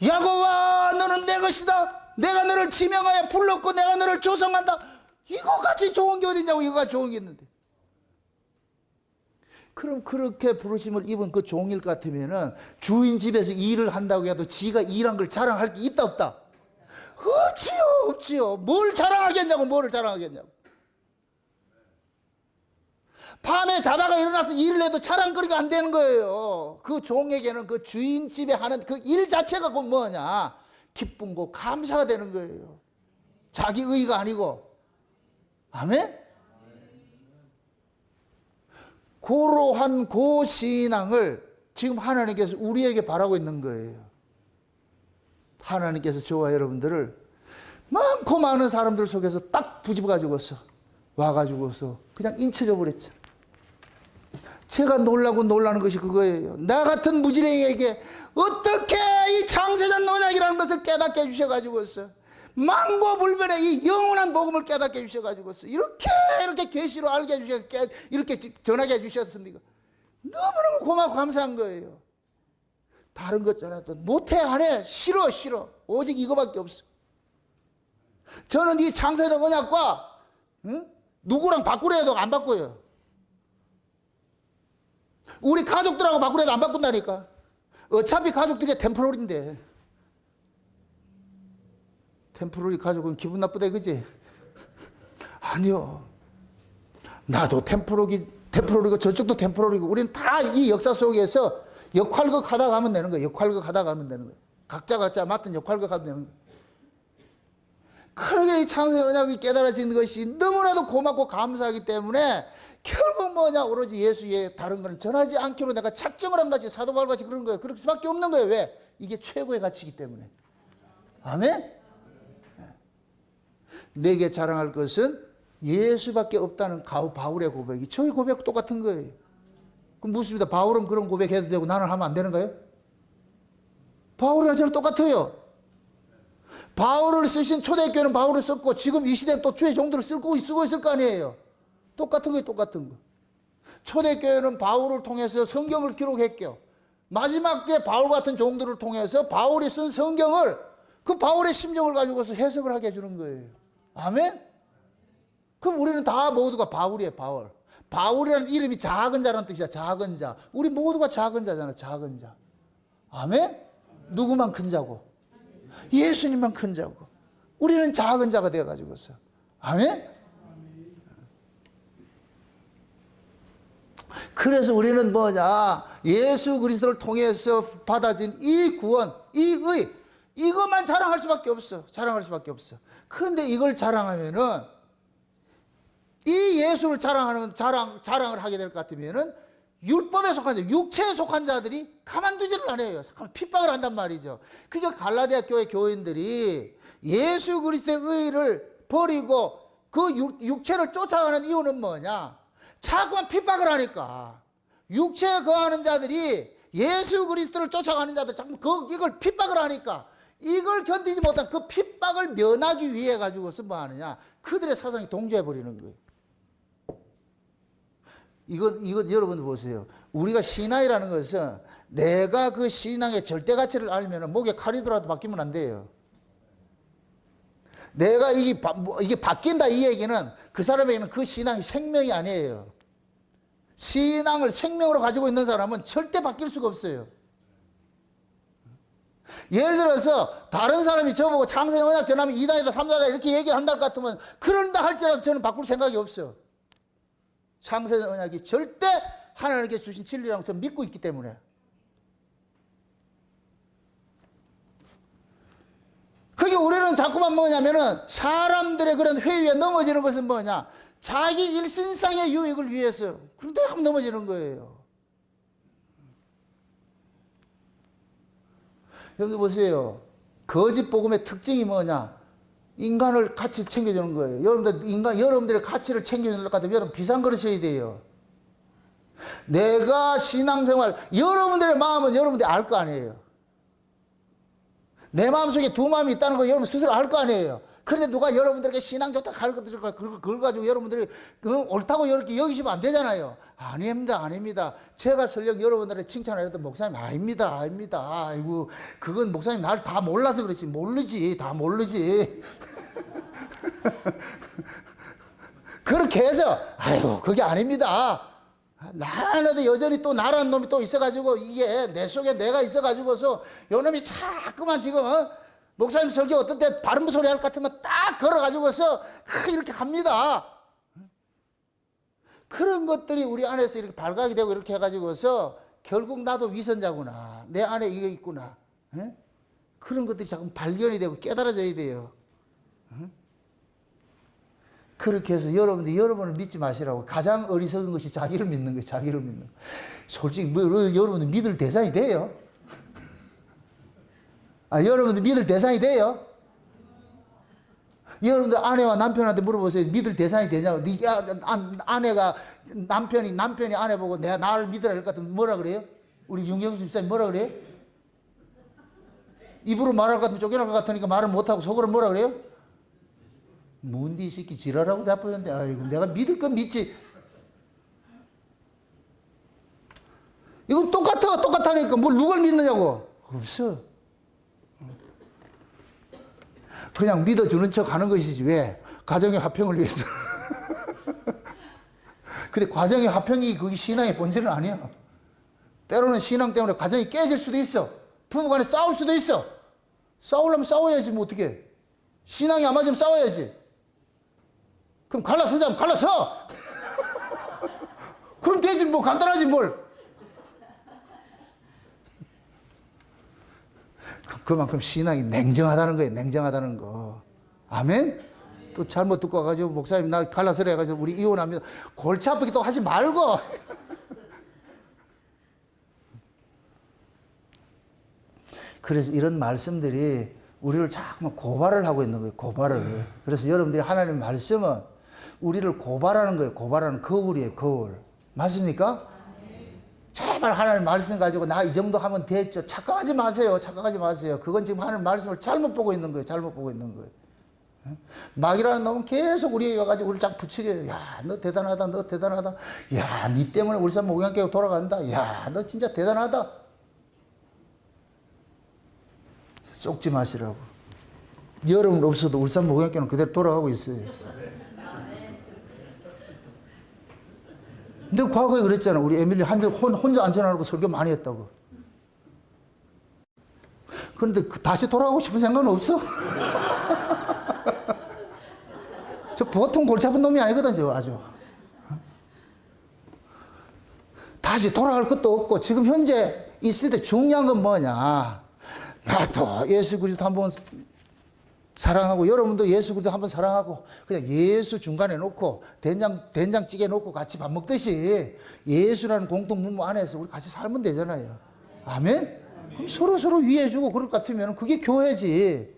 야고와 너는 내 것이다. 내가 너를 지명하여 불렀고 내가 너를 조성한다. 이거같이 좋은 게 어디냐고. 이거가 좋은 게 있는데. 그럼 그렇게 부르심을 입은 그 종일 같으면은 주인 집에서 일을 한다고 해도 지가 일한 걸 자랑할 게 있다 없다? 없지요. 뭘 자랑하겠냐고. 밤에 자다가 일어나서 일을 해도 자랑거리가 안 되는 거예요. 그 종에게는 그 주인 집에 하는 그 일 자체가 곧 뭐냐? 기쁨고 감사가 되는 거예요. 자기 의가 아니고. 아멘? 고로한 고신앙을 지금 하나님께서 우리에게 바라고 있는 거예요. 하나님께서 저와 여러분들을 많고 많은 사람들 속에서 딱 부집어가지고서 와가지고서 그냥 인쳐져 버렸잖아요. 제가 놀라는 것이 그거예요. 나 같은 무지랭이에게 어떻게 이 장세전 논약이라는 것을 깨닫게 해주셔가지고서 망고불변의 이 영원한 복음을 깨닫게 해주셔가지고서 이렇게 계시로 알게 해주셔서 이렇게 전하게 해주셨습니까? 너무너무 고맙고 감사한 거예요. 다른 것 전화도 못해 안 해. 싫어. 오직 이거밖에 없어. 저는 이 장세전 언약과 누구랑 바꾸려 해도 안 바꿔요. 우리 가족들하고 바꾸려 해도 안 바꾼다니까. 어차피 가족들이 템포럴인데. 템포러리 가족은 기분 나쁘다 그지? 아니요. 나도 템포러리고 저쪽도 템포러리고 우리는 다 이 역사 속에서 역할극 하다 가면 되는 거예요. 각자 맡은 역할극 하면 되는 거예요. 그러게 이 창세의 언약이 깨달아지는 것이 너무나도 고맙고 감사하기 때문에 결국 뭐냐? 오로지 예수의 다른 건 전하지 않기로 내가 작정을 한 같이 사도 바울같이 그런 거예요. 그럴 수밖에 없는 거예요. 왜? 이게 최고의 가치이기 때문에. 아멘? 내게 자랑할 것은 예수밖에 없다는 바울의 고백이 저희 고백 똑같은 거예요. 그럼 묻습니다. 바울은 그런 고백해도 되고 나는 하면 안 되는 거예요? 바울이랑 저는 똑같아요. 바울을 쓰신 초대교회는 바울을 썼고 지금 이 시대는 또 주의 종들을 쓰고 있을 거 아니에요. 똑같은 거. 초대교회는 바울을 통해서 성경을 기록했고 마지막에 바울 같은 종들을 통해서 바울이 쓴 성경을 그 바울의 심정을 가지고서 해석을 하게 해주는 거예요. 아멘? 그럼 우리는 다 모두가 바울이에요. 바울이라는 이름이 작은 자라는 뜻이야. 작은 자. 우리 모두가 작은 자잖아. 작은 자. 아멘? 누구만 큰 자고? 예수님만 큰 자고. 우리는 작은 자가 되어가지고서. 아멘? 그래서 우리는 뭐냐? 예수 그리스도를 통해서 받아진 이 구원, 이 의, 이것만 자랑할 수밖에 없어. 자랑할 수밖에 없어. 그런데 이걸 자랑하면은, 이 예수를 자랑을 하게 될 것 같으면은, 율법에 속한 자, 육체에 속한 자들이 가만두지를 않아요. 잠깐 핍박을 한단 말이죠. 그러니까 갈라디아 교회 교인들이 예수 그리스도의 의를 버리고 그 육체를 쫓아가는 이유는 뭐냐? 자꾸만 핍박을 하니까. 육체에 거하는 자들이 예수 그리스도를 쫓아가는 자들 자꾸 이걸 핍박을 하니까 이걸 견디지 못한 그 핍박을 면하기 위해 가지고서 뭐 하느냐? 그들의 사상이 동조해 버리는 거예요. 이거 여러분들 보세요. 우리가 신앙이라는 것은 내가 그 신앙의 절대 가치를 알면 목에 칼이 들어도 바뀌면 안 돼요. 내가 이게 바뀐다 이 얘기는 그 사람에게는 그 신앙이 생명이 아니에요. 신앙을 생명으로 가지고 있는 사람은 절대 바뀔 수가 없어요. 예를 들어서 다른 사람이 저보고 창세기 언약 전하면 2단이다 3단이다 이렇게 얘기를 한다 같으면 그런다 할지라도 저는 바꿀 생각이 없어요. 창세기 언약이 절대 하나님께 주신 진리라고 저는 믿고 있기 때문에. 그게 우리는 자꾸만 뭐냐면은 사람들의 그런 회의에 넘어지는 것은 뭐냐? 자기 일신상의 유익을 위해서 그런데 한번 넘어지는 거예요. 여러분들 보세요. 거짓 복음의 특징이 뭐냐? 인간을 같이 챙겨주는 거예요. 여러분들의 가치를 챙겨주는 것 같으면 여러분 비상 그러셔야 돼요. 내가 신앙생활, 여러분들의 마음은 여러분들이 알 거 아니에요. 내 마음속에 두 마음이 있다는 거 여러분 스스로 알 거 아니에요. 그런데 누가 여러분들에게 신앙 좋다 그걸 가지고 여러분들이 옳다고 이렇게 여기시면 안 되잖아요. 아닙니다. 제가 설령 여러분들의 칭찬을 해도 목사님 아닙니다. 아이고 그건 목사님 날 다 몰라서 그렇지. 다 모르지. 그렇게 해서 아유 그게 아닙니다. 나한테도 여전히 또 나라는 놈이 또 있어가지고 이게 내 속에 내가 있어가지고서 요 놈이 자꾸만 지금 목사님 설교 어떤 때 바른 소리 할 것 같으면 딱 걸어가지고서 이렇게 합니다. 그런 것들이 우리 안에서 이렇게 발각이 되고 이렇게 해가지고서 결국 나도 위선자구나. 내 안에 이게 있구나. 그런 것들이 자꾸 발견이 되고 깨달아져야 돼요. 그렇게 해서 여러분을 믿지 마시라고. 가장 어리석은 것이 자기를 믿는 거예요. 자기를 믿는 거. 솔직히 여러분들 믿을 대상이 돼요? 여러분들 믿을 대상이 돼요? 여러분들 아내와 남편한테 물어보세요. 믿을 대상이 되냐고. 아내가 남편이 아내 보고 내가 나를 믿으라 할 것 같으면 뭐라 그래요? 우리 윤경수 집사님 뭐라 그래요? 입으로 말할 것 같으면 쫓겨날 것 같으니까 말을 못하고 속으로 뭐라 그래요? 뭔디 이 새끼 지랄하고 자빠졌는데 아이고 내가 믿을 건 믿지. 이건 똑같아니까 뭘 누굴 믿느냐고. 없어. 그냥 믿어주는 척 하는 것이지. 왜? 가정의 화평을 위해서. 근데 가정의 화평이 그게 신앙의 본질은 아니야. 때로는 신앙 때문에 가정이 깨질 수도 있어. 부부간에 싸울 수도 있어. 싸우려면 싸워야지 뭐 어떻게. 신앙이 안 맞으면 싸워야지. 그럼 갈라서자면 갈라서. 그럼 되지 뭐 간단하지 뭘. 그만큼 신앙이 냉정하다는 거예요. 냉정하다는 거. 아멘? 또 잘못 듣고 와가지고 목사님 나 갈라서래 해가지고 우리 이혼합니다. 골치 아프게 또 하지 말고. 그래서 이런 말씀들이 우리를 자꾸만 고발을 하고 있는 거예요. 고발을. 그래서 여러분들이 하나님의 말씀은 우리를 고발하는 거예요. 고발하는 거울이에요. 거울. 맞습니까? 제발 하나님 말씀 가지고 나 이 정도 하면 됐죠. 착각하지 마세요. 그건 지금 하나님 말씀을 잘못 보고 있는 거예요. 마귀라는 놈은 계속 우리에게 와가지고 우리를 자꾸 부추겨요. 야, 너 대단하다. 야, 니 때문에 울산 목양교회 돌아간다. 야, 너 진짜 대단하다. 속지 마시라고. 여러분 없어도 울산 목양교회는 그대로 돌아가고 있어요. 근데 과거에 그랬잖아. 우리 에밀리 혼자 안전하고 설교 많이 했다고. 그런데 다시 돌아가고 싶은 생각은 없어? 저 보통 골치 아픈 놈이 아니거든, 저 아주. 다시 돌아갈 것도 없고 지금 현재 있을 때 중요한 건 뭐냐. 나도 예수 그리스도 한번 사랑하고 여러분도 예수 그리스도 한번 사랑하고 그냥 예수 중간에 놓고 된장찌개 놓고 같이 밥 먹듯이 예수라는 공통 분모 안에서 우리 같이 살면 되잖아요. 아멘? 그럼 서로 위해주고 그럴 것 같으면 그게 교회지.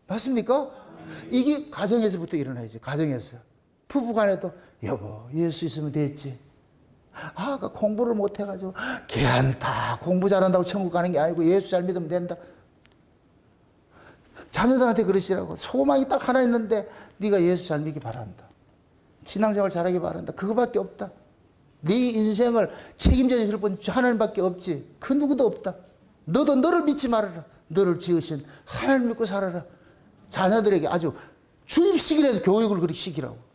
맞습니까? 이게 가정에서부터 일어나야지. 가정에서. 부부간에도 여보 예수 있으면 됐지. 아, 공부를 못해가지고 걔한테 공부 잘한다고 천국 가는 게 아니고 예수 잘 믿으면 된다. 자녀들한테 그러시라고. 소망이 딱 하나 있는데 네가 예수 잘 믿기 바란다. 신앙생활 잘하기 바란다. 그거밖에 없다. 네 인생을 책임져 주실 분 하나님밖에 없지. 그 누구도 없다. 너도 너를 믿지 말아라. 너를 지으신 하나님 믿고 살아라. 자녀들에게 아주 주입식이라도 교육을 그렇게 시키라고.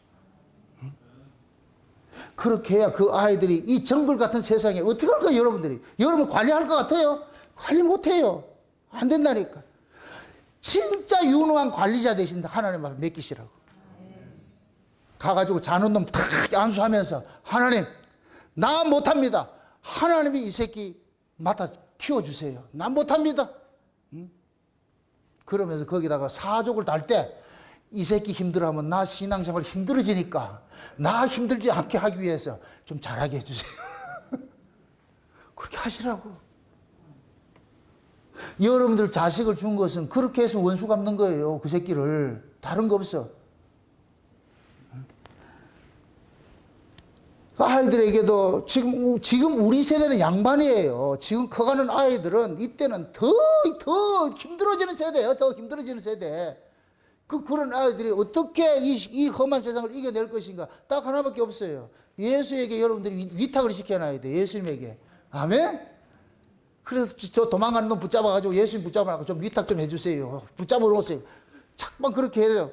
그렇게 해야 그 아이들이 이 정글 같은 세상에 어떻게 할까요, 여러분들이? 여러분 관리할 것 같아요? 관리 못해요. 안 된다니까. 진짜 유능한 관리자 되신다. 하나님 앞에 맡기시라고. 가가지고 자는 놈 탁 안수하면서 하나님, 나 못합니다. 하나님이 이 새끼 맡아 키워주세요. 난 못합니다. 그러면서 거기다가 사족을 달 때 이 새끼 힘들어하면 나 신앙생활 힘들어지니까 나 힘들지 않게 하기 위해서 좀 잘하게 해주세요. 그렇게 하시라고. 여러분들 자식을 준 것은 그렇게 해서 원수 갚는 거예요. 그 새끼를. 다른 거 없어. 아이들에게도 지금 우리 세대는 양반이에요. 지금 커가는 아이들은 이때는 더 힘들어지는 세대예요. 더 힘들어지는 세대. 그런 아이들이 어떻게 이 험한 세상을 이겨낼 것인가. 딱 하나밖에 없어요. 예수에게 여러분들이 위탁을 시켜놔야 돼. 예수님에게. 아멘? 그래서 저 도망가는 놈 붙잡아가지고 예수님 붙잡아가지고 좀 위탁 좀 해주세요. 붙잡아 놓으세요. 자꾸만 그렇게 해요.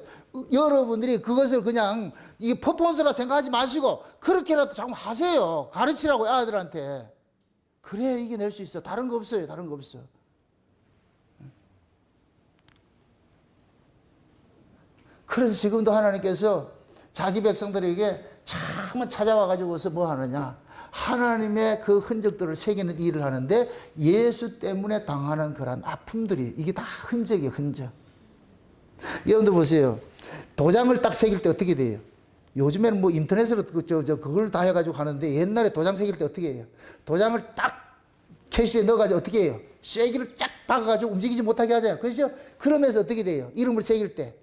여러분들이 그것을 그냥 이 퍼포먼스라 생각하지 마시고 그렇게라도 자꾸 하세요. 가르치라고 아이들한테. 그래야 이겨낼 수 있어. 다른 거 없어요. 다른 거 없어. 그래서 지금도 하나님께서 자기 백성들에게 참 찾아와가지고서 뭐 하느냐. 하나님의 그 흔적들을 새기는 일을 하는데 예수 때문에 당하는 그런 아픔들이 이게 다 흔적이에요. 흔적. 여러분들 보세요. 도장을 딱 새길 때 어떻게 돼요? 요즘에는 뭐 인터넷으로 그걸 다 해가지고 하는데 옛날에 도장 새길 때 어떻게 해요? 도장을 딱 캐시에 넣어가지고 어떻게 해요? 쐐기를 쫙 박아가지고 움직이지 못하게 하잖아요. 그렇죠? 그러면서 어떻게 돼요? 이름을 새길 때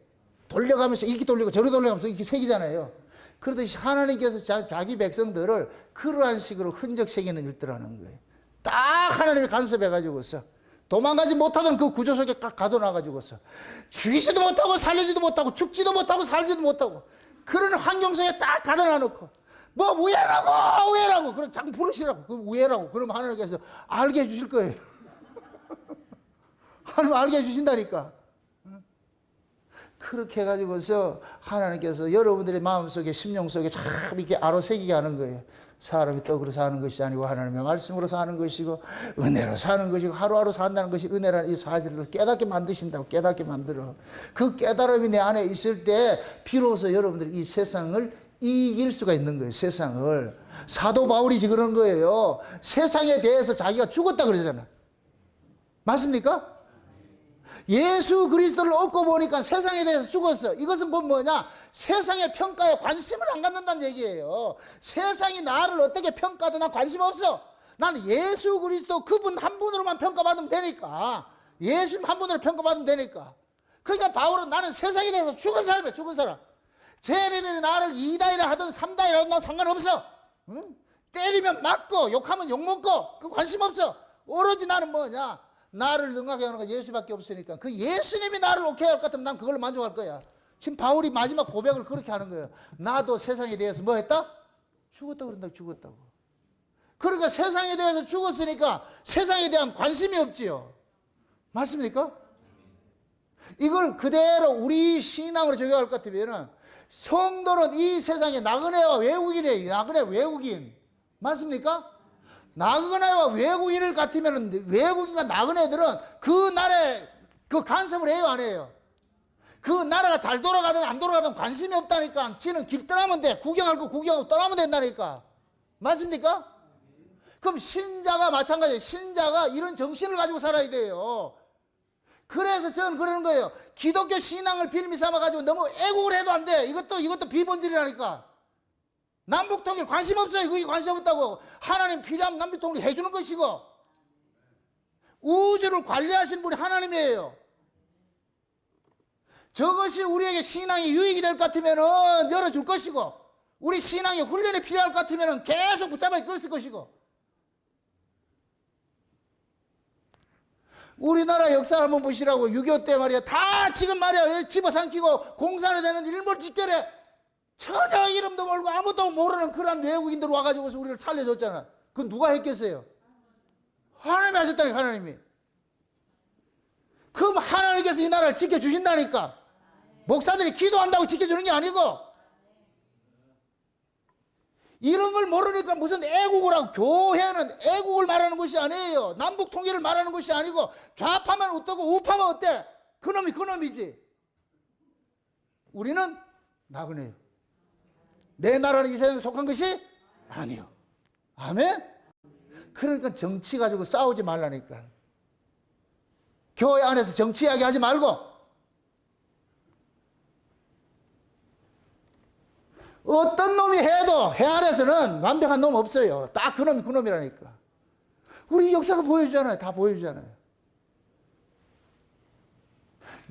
돌려가면서 이렇게 돌리고 저리 돌려가면서 이렇게 새기잖아요. 그러듯이 하나님께서 자기 백성들을 그러한 식으로 흔적 새기는 일들을 하는 거예요. 딱 하나님이 간섭해가지고서 도망가지 못하던 그 구조 속에 딱 가둬놔가지고서 죽이지도 못하고 살리지도 못하고 죽지도 못하고 살지도 못하고 그런 환경 속에 딱 가둬놔놓고 뭐 우애라고 그럼 자꾸 부르시라고 그 우애라고 그럼 하나님께서 알게 해주실 거예요. 하나님 알게 해주신다니까. 그렇게 해가지고서 하나님께서 여러분들의 마음속에 심령 속에 참 이렇게 아로새기게 하는 거예요. 사람이 떡으로 사는 것이 아니고 하나님의 말씀으로 사는 것이고 은혜로 사는 것이고 하루하루 산다는 것이 은혜라는 이 사실을 깨닫게 만드신다고. 깨닫게 만들어. 그 깨달음이 내 안에 있을 때 비로소 여러분들이 이 세상을 이길 수가 있는 거예요. 세상을. 사도 바울이 그런 거예요. 세상에 대해서 자기가 죽었다 그러잖아. 맞습니까? 예수 그리스도를 얻고 보니까 세상에 대해서 죽었어. 이것은 뭐냐? 세상의 평가에 관심을 안 갖는다는 얘기예요. 세상이 나를 어떻게 평가하든 난 관심 없어. 나는 예수 그리스도 그분 한 분으로만 평가받으면 되니까. 예수님 한 분으로 평가받으면 되니까. 그러니까 바울은 나는 세상에 대해서 죽은 사람이야. 죽은 사람. 쟤네들이 나를 2다이라 하든 3다이라 하든 난 상관없어. 응? 때리면 맞고 욕하면 욕먹고 그 관심 없어. 오로지 나는 뭐냐? 나를 능하게 하는 건 예수밖에 없으니까 그 예수님이 나를 오케이 할 것 같으면 난 그걸로 만족할 거야. 지금 바울이 마지막 고백을 그렇게 하는 거예요. 나도 세상에 대해서 뭐 했다? 죽었다고 그런다. 죽었다고. 그러니까 세상에 대해서 죽었으니까 세상에 대한 관심이 없지요. 맞습니까? 이걸 그대로 우리 신앙으로 적용할 것 같으면 성도는 이 세상에 나그네와 외국인이에요. 나그네 외국인. 맞습니까? 나그네와 외국인을 같으면 외국인과 나그네들은 그 나라에 그 간섭을 해요, 안 해요? 그 나라가 잘 돌아가든 안 돌아가든 관심이 없다니까. 지는 길 떠나면 돼. 구경할 거 구경하고 떠나면 된다니까. 맞습니까? 그럼 신자가 마찬가지예요. 신자가 이런 정신을 가지고 살아야 돼요. 그래서 저는 그러는 거예요. 기독교 신앙을 빌미 삼아가지고 너무 애국을 해도 안 돼. 이것도 비본질이라니까. 남북통일 관심 없어요. 그게 관심 없다고. 하나님 필요하면 남북통일 해주는 것이고, 우주를 관리하시는 분이 하나님이에요. 저것이 우리에게 신앙이 유익이 될 것 같으면 열어줄 것이고, 우리 신앙의 훈련이 필요할 것 같으면 계속 붙잡아 끌었을 것이고. 우리나라 역사를 한번 보시라고. 6.25 때 말이야, 다 지금 말이야 집어삼키고 공산이 되는 일몰 직전에 전혀 이름도 모르고 아무도 모르는 그런 외국인들 와가지고서 우리를 살려줬잖아. 그건 누가 했겠어요? 하나님이 하셨다니까. 하나님이. 그럼 하나님께서 이 나라를 지켜주신다니까. 목사들이 기도한다고 지켜주는 게 아니고, 이런 걸 모르니까 무슨 애국을 하고. 교회는 애국을 말하는 것이 아니에요. 남북 통일을 말하는 것이 아니고, 좌파면 어떠고 우파면 어때? 그놈이 그놈이지. 우리는 나그네요. 내 나라는 이 세상에 속한 것이 아니요. 아멘? 그러니까 정치 가지고 싸우지 말라니까. 교회 안에서 정치 이야기 하지 말고, 어떤 놈이 해도 해 안에서는 완벽한 놈 없어요. 딱 그놈이 그놈이라니까. 우리 역사가 보여주잖아요. 다 보여주잖아요.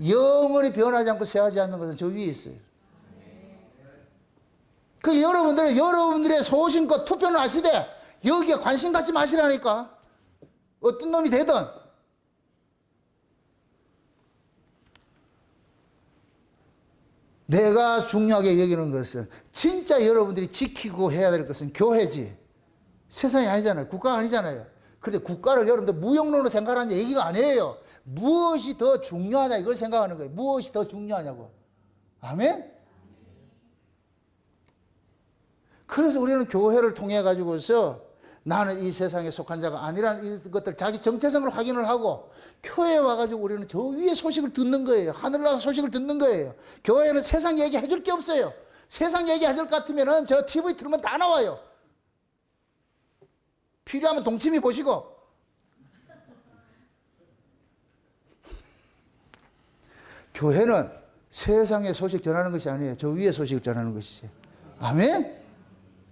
영원히 변하지 않고 쇠하지 않는 것은 저 위에 있어요. 그 여러분들의 소신껏 투표는 하시되 여기에 관심 갖지 마시라니까. 어떤 놈이 되든. 내가 중요하게 여기는 것은, 진짜 여러분들이 지키고 해야 될 것은 교회지, 세상이 아니잖아요. 국가가 아니잖아요. 그런데 국가를 여러분들 무용론으로 생각하는 얘기가 아니에요. 무엇이 더 중요하냐 이걸 생각하는 거예요. 무엇이 더 중요하냐고. 아멘? 그래서 우리는 교회를 통해 가지고서 나는 이 세상에 속한 자가 아니라는 것들 자기 정체성을 확인을 하고, 교회에 와가지고 우리는 저 위에 소식을 듣는 거예요. 하늘나라 소식을 듣는 거예요. 교회는 세상 얘기 해줄 게 없어요. 세상 얘기 해줄 것 같으면은 저 TV 틀면 다 나와요. 필요하면 동치미 보시고. 교회는 세상의 소식 전하는 것이 아니에요. 저 위에 소식을 전하는 것이지. 아멘?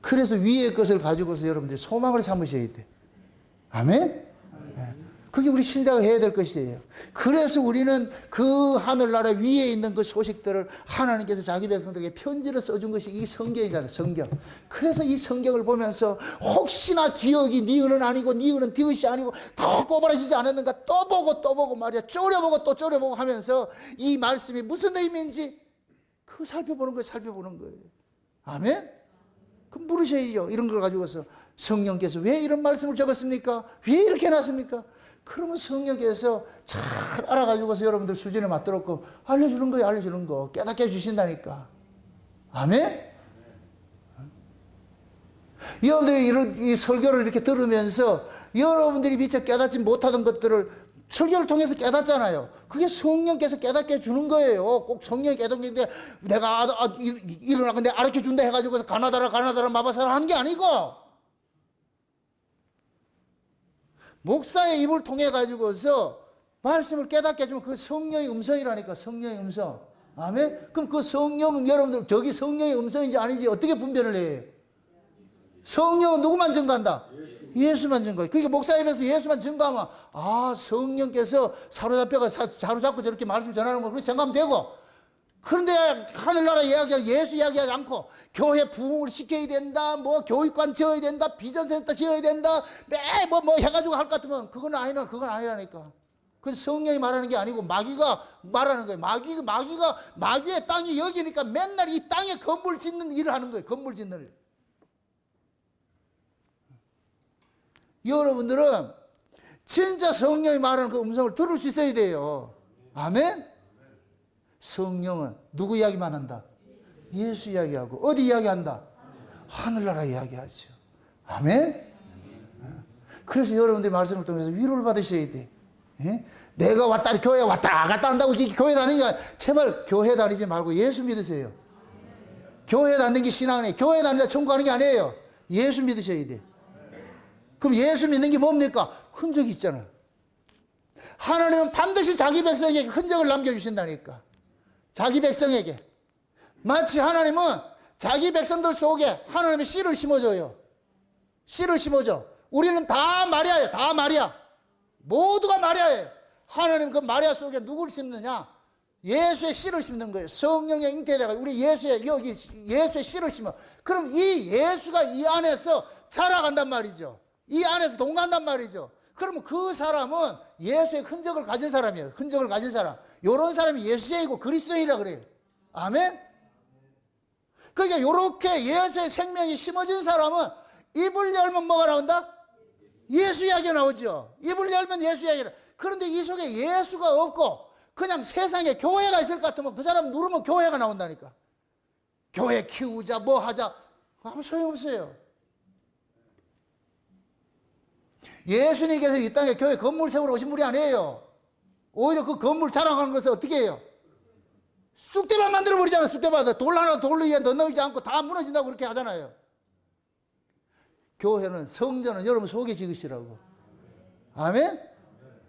그래서 위의 것을 가지고서 여러분들이 소망을 삼으셔야 돼. 아멘? 네. 그게 우리 신자가 해야 될 것이에요. 그래서 우리는 그 하늘나라 위에 있는 그 소식들을 하나님께서 자기 백성들에게 편지를 써준 것이 이 성경이잖아요. 성경. 그래서 이 성경을 보면서 혹시나 기억이 니은은 아니고 니은은 디귿이 아니고 더 꼬부라지지 않았는가 또 보고 말이야. 쪼려보고 또 쪼려보고 하면서 이 말씀이 무슨 의미인지 그거 살펴보는 거예요. 아멘? 그럼 물으셔야죠. 이런 걸 가지고서 성령께서 왜 이런 말씀을 적었습니까? 왜 이렇게 해놨습니까? 그러면 성령께서 잘 알아가지고서 여러분들 수준에 맞도록 알려주는 거예요. 알려주는 거. 깨닫게 해주신다니까. 아멘? 여러분들이 이 설교를 이렇게 들으면서 여러분들이 미처 깨닫지 못하던 것들을 설교를 통해서 깨닫잖아요. 그게 성령께서 깨닫게 해주는 거예요. 꼭 성령이 깨닫는데 내가 일어나고 내가 가르쳐 준다 해가지고 가나다라 마바사라 하는 게 아니고, 목사의 입을 통해 가지고서 말씀을 깨닫게 해주면 그 성령의 음성이라니까. 성령의 음성. 아멘? 그럼 그 성령은 여러분들 저기 성령의 음성인지 아닌지 어떻게 분별을 해요? 성령은 누구만 증거한다? 예수만 증거해. 그러니까 목사 입에서 예수만 증거하면 아, 성령께서 사로잡고 저렇게 말씀 전하는 거 그렇게 생각하면 되고, 그런데 하늘나라 이야기하고 예수 이야기하지 않고 교회 부흥을 시켜야 된다, 뭐 교육관 지어야 된다, 비전센터 지어야 된다, 뭐 해가지고 할 것 같으면 그건 아니라니까. 그건 성령이 말하는 게 아니고 마귀가 말하는 거예요. 마귀의 땅이 여기니까 맨날 이 땅에 건물 짓는 일을 하는 거예요. 건물 짓는 일. 여러분들은 진짜 성령이 말하는 그 음성을 들을 수 있어야 돼요. 아멘? 성령은 누구 이야기만 한다? 예수 이야기하고. 어디 이야기한다? 하늘나라 이야기하죠. 아멘? 그래서 여러분들이 말씀을 통해서 위로를 받으셔야 돼. 내가 교회 왔다 갔다 한다고 교회 다니니까 제발 교회 다니지 말고 예수 믿으세요. 교회 다니는 게 신앙이에요. 교회 다니다 천국 가는 게 아니에요. 예수 믿으셔야 돼. 그럼 예수 믿는 게 뭡니까? 흔적이 있잖아요. 하나님은 반드시 자기 백성에게 흔적을 남겨주신다니까. 자기 백성에게. 마치 하나님은 자기 백성들 속에 하나님의 씨를 심어줘요. 씨를 심어줘. 우리는 다 마리아예요. 다 마리아. 모두가 마리아예요. 하나님 그 마리아 속에 누구를 심느냐? 예수의 씨를 심는 거예요. 성령의 잉태되가 우리 여기 예수의 씨를 심어. 그럼 이 예수가 이 안에서 자라간단 말이죠. 이 안에서 동간단 말이죠. 그러면 그 사람은 예수의 흔적을 가진 사람이에요. 흔적을 가진 사람. 이런 사람이 예수이고 그리스도인이라 그래요. 아멘? 그러니까 이렇게 예수의 생명이 심어진 사람은 입을 열면 뭐가 나온다? 예수 이야기가 나오죠. 입을 열면 예수 이야기가. 그런데 이 속에 예수가 없고 그냥 세상에 교회가 있을 것 같으면 그 사람 누르면 교회가 나온다니까. 교회 키우자 뭐 하자 아무 소용없어요. 예수님께서 이 땅에 교회 건물 세우러 오신 분이 아니에요. 오히려 그 건물 자랑하는 것을 어떻게 해요? 쑥대밭 만들어 버리잖아요. 쑥대밭. 돌 하나 돌 위에 넣지 않고 다 무너진다고 그렇게 하잖아요. 교회는 성전은 여러분 속에 지으시라고. 아멘?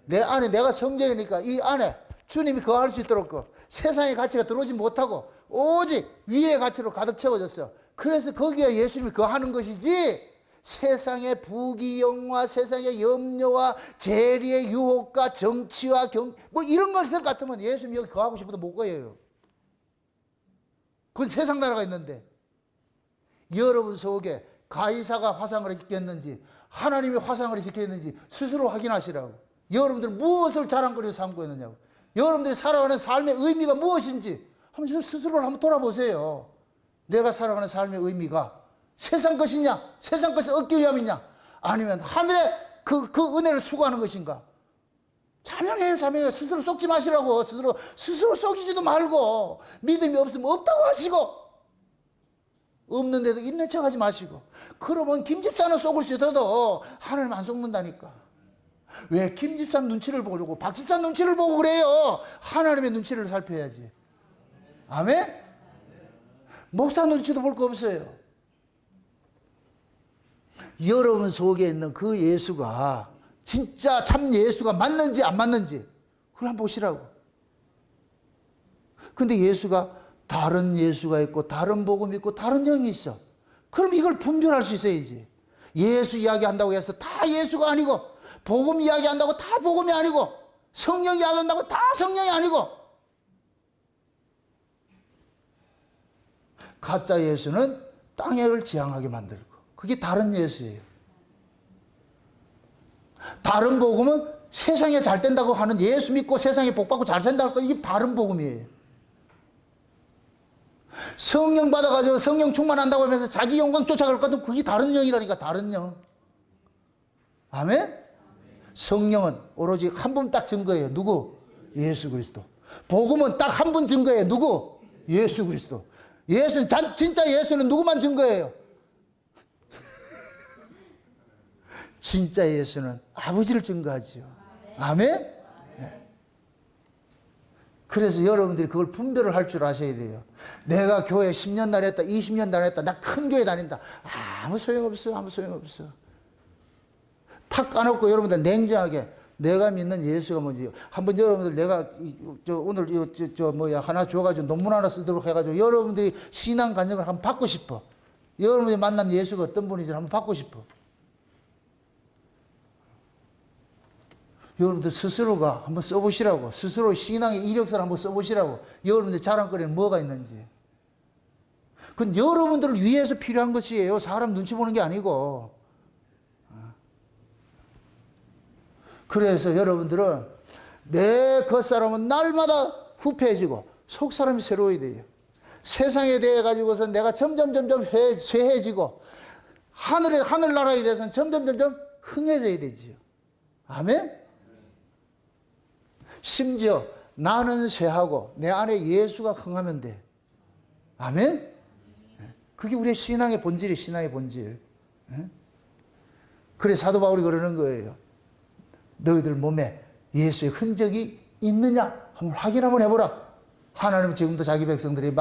내 안에 내가 성전이니까 이 안에 주님이 거할 수 있도록 세상의 가치가 들어오지 못하고 오직 위의 가치로 가득 채워졌어요. 그래서 거기에 예수님이 거하는 것이지 세상의 부귀영화, 세상의 염려와 재리의 유혹과 정치와 뭐 이런 것을 같으면 예수님이 여기 거하고 싶어도 못 거예요. 그건 세상 나라가 있는데 여러분 속에 가이사가 화상을 시켰는지 하나님이 화상을 시켰는지 스스로 확인하시라고. 여러분들 무엇을 자랑거리로 삼고 있느냐고. 여러분들이 살아가는 삶의 의미가 무엇인지 한번 스스로를 한번 돌아보세요. 내가 살아가는 삶의 의미가 세상 것이냐? 세상 것을 얻기 위함이냐? 아니면 하늘의 그 은혜를 추구하는 것인가? 자명해요, 자명해요. 스스로 속지 마시라고. 스스로 속이지도 말고 믿음이 없으면 없다고 하시고 없는데도 있는 척 하지 마시고. 그러면 김집사는 속을 수 있어도 하나님 안 속는다니까. 왜 김집사 눈치를 보려고 박집사 눈치를 보고 그래요? 하나님의 눈치를 살펴야지. 아멘? 목사 눈치도 볼 거 없어요. 여러분 속에 있는 그 예수가 진짜 참 예수가 맞는지 안 맞는지 그걸 한번 보시라고. 근데 예수가 다른 예수가 있고 다른 복음이 있고 다른 영이 있어. 그럼 이걸 분별할 수 있어야지. 예수 이야기한다고 해서 다 예수가 아니고 복음 이야기한다고 다 복음이 아니고 성령 이야기한다고 다 성령이 아니고 가짜 예수는 땅을 지향하게 만들고 그게 다른 예수예요. 다른 복음은 세상에 잘 된다고 하는 예수 믿고 세상에 복 받고 잘 산다고 하는 이게 다른 복음이에요. 성령 받아가지고 성령 충만한다고 하면서 자기 영광 쫓아갈 것도 그게 다른 영이라니까. 다른 영. 아멘? 성령은 오로지 한 분 딱 증거예요. 누구? 예수 그리스도. 복음은 딱 한 분 증거예요. 누구? 예수 그리스도. 예수는 진짜 예수는 누구만 증거예요? 진짜 예수는 아버지를 증거하지요. 아멘? 네. 그래서 여러분들이 그걸 분별을 할 줄 아셔야 돼요. 내가 교회 10년 다녔다, 20년 다녔다, 나 큰 교회 다닌다. 아무 소용없어요. 아무 소용없어. 탁 까놓고 여러분들 냉정하게 내가 믿는 예수가 뭔지 한번 여러분들 내가 오늘 하나 줘가지고 논문 하나 쓰도록 해가지고 여러분들이 신앙 간증을 한번 받고 싶어. 여러분들이 만난 예수가 어떤 분인지 한번 받고 싶어. 여러분들 스스로가 한번 써보시라고. 스스로 신앙의 이력서를 한번 써보시라고. 여러분들 자랑거리는 뭐가 있는지. 그건 여러분들을 위해서 필요한 것이에요. 사람 눈치 보는 게 아니고. 그래서 여러분들은 내 겉사람은 날마다 후패해지고 속사람이 새로워야 돼요. 세상에 대해 가지고서 내가 점점 쇠해지고 하늘나라에 대해서는 점점 흥해져야 되지요. 아멘? 심지어 나는 쇠하고 내 안에 예수가 흥하면 돼. 아멘? 그게 우리의 신앙의 본질이 신앙의 본질. 그래서 사도 바울이 그러는 거예요. 너희들 몸에 예수의 흔적이 있느냐 한번 확인 한번 해보라. 하나님은 지금도 자기 백성들이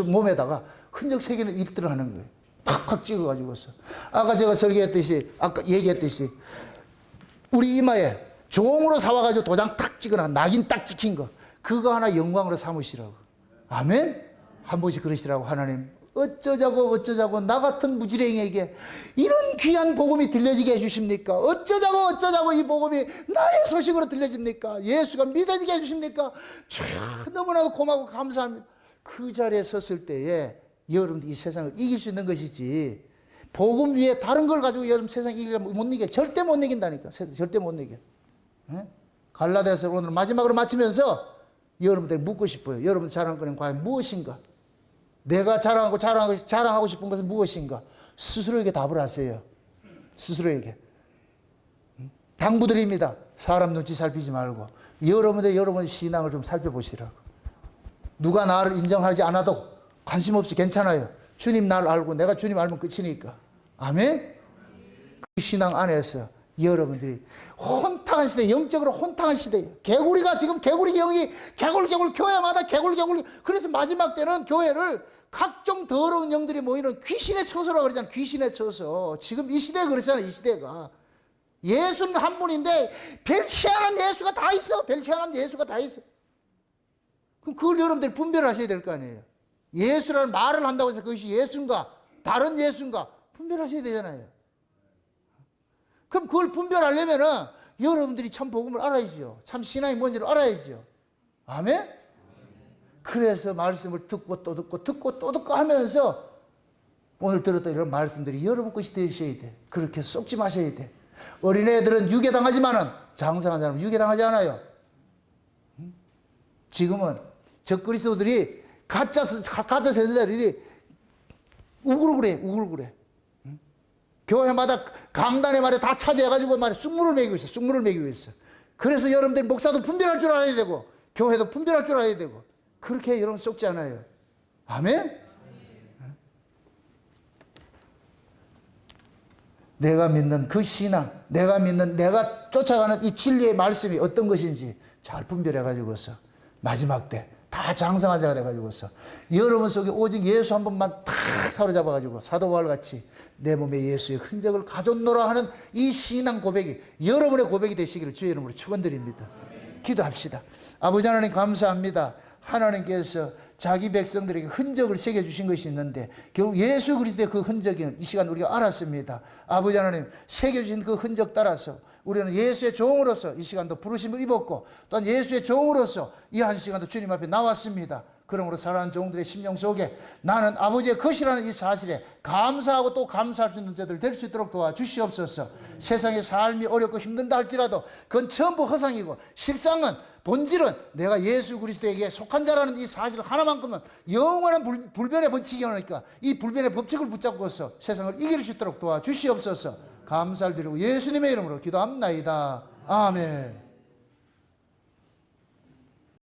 몸에다가 흔적 새기는 일들을 하는 거예요. 탁탁 찍어가지고서 아까 제가 설계했듯이 아까 얘기했듯이 우리 이마에 종으로 사와가지고 도장 탁 찍어놔 낙인 딱 찍힌 거 그거 하나 영광으로 삼으시라고. 아멘. 한 번씩 그러시라고. 하나님 어쩌자고 나 같은 무지랭이에게 이런 귀한 복음이 들려지게 해주십니까? 어쩌자고 이 복음이 나의 소식으로 들려집니까? 예수가 믿어지게 해주십니까? 너무나 고마워 감사합니다. 그 자리에 섰을 때에 여러분들 이 세상을 이길 수 있는 것이지 복음 위에 다른 걸 가지고 여러분 세상 이기려면 못 이겨. 절대 못 이긴다니까. 절대 못 이겨. 갈라디아서 오늘 마지막으로 마치면서 여러분들 묻고 싶어요. 여러분들 자랑하는 것은 과연 무엇인가? 내가 자랑하고 싶은 것은 무엇인가? 스스로에게 답을 하세요. 스스로에게. 당부드립니다. 사람 눈치 살피지 말고 여러분의 신앙을 좀 살펴보시라고. 누가 나를 인정하지 않아도 관심 없이 괜찮아요. 주님 나를 알고 내가 주님 알면 끝이니까. 아멘? 그 신앙 안에서 여러분들이 혼탁한 시대, 영적으로 혼탁한 시대예요. 개구리가 지금 개구리 영이 개굴 교회마다 개굴 그래서 마지막 때는 교회를 각종 더러운 영들이 모이는 귀신의 처소라고 그러잖아요. 귀신의 처소. 지금 이 시대가 그렇잖아요. 이 시대가. 예수는 한 분인데 별 희한한 예수가 다 있어. 별 희한한 예수가 다 있어. 그럼 그걸 여러분들이 분별하셔야 될 거 아니에요. 예수라는 말을 한다고 해서 그것이 예수인가 다른 예수인가 분별하셔야 되잖아요. 그럼 그걸 분별하려면은 여러분들이 참 복음을 알아야죠. 참 신앙이 뭔지를 알아야죠. 아멘? 그래서 말씀을 듣고 또 듣고 하면서 오늘 들었던 이런 말씀들이 여러분 것이 되셔야 돼. 그렇게 속지 마셔야 돼. 어린애들은 유괴당하지만은 장성한 사람은 유괴당하지 않아요. 지금은 적그리스도들이 가짜 세대들이 우글우글해. 교회마다 강단에 말에 다 차지해가지고 말에 쑥물을 먹이고 있어. 그래서 여러분들 목사도 분별할 줄 알아야 되고, 교회도 분별할 줄 알아야 되고, 그렇게 여러분 썩지 않아요. 아멘? 내가 믿는 그 신앙, 내가 쫓아가는 이 진리의 말씀이 어떤 것인지 잘 분별해가지고서 마지막 때 다 장성한 자가 돼가지고서 여러분 속에 오직 예수 한 번만 탁 사로잡아가지고 사도 바울같이 내 몸에 예수의 흔적을 가졌노라 하는 이 신앙 고백이 여러분의 고백이 되시기를 주의 이름으로 축원드립니다. 기도합시다. 아버지 하나님 감사합니다. 하나님께서 자기 백성들에게 흔적을 새겨주신 것이 있는데 결국 예수 그리스도의 그 흔적을 이 시간 우리가 알았습니다. 아버지 하나님 새겨주신 그 흔적 따라서 우리는 예수의 종으로서 이 시간도 부르심을 입었고 또한 예수의 종으로서 이 한 시간도 주님 앞에 나왔습니다. 그러므로 사랑하는 종들의 심령 속에 나는 아버지의 것이라는 이 사실에 감사하고 또 감사할 수 있는 자들 될 수 있도록 도와주시옵소서. 세상의 삶이 어렵고 힘든다 할지라도 그건 전부 허상이고 실상은 본질은 내가 예수 그리스도에게 속한 자라는 이 사실 하나만큼은 영원한 불변의 법칙이니까 이 불변의 법칙을 붙잡고서 세상을 이길 수 있도록 도와주시옵소서. 감사를 드리고 예수님의 이름으로 기도합나이다. 아멘.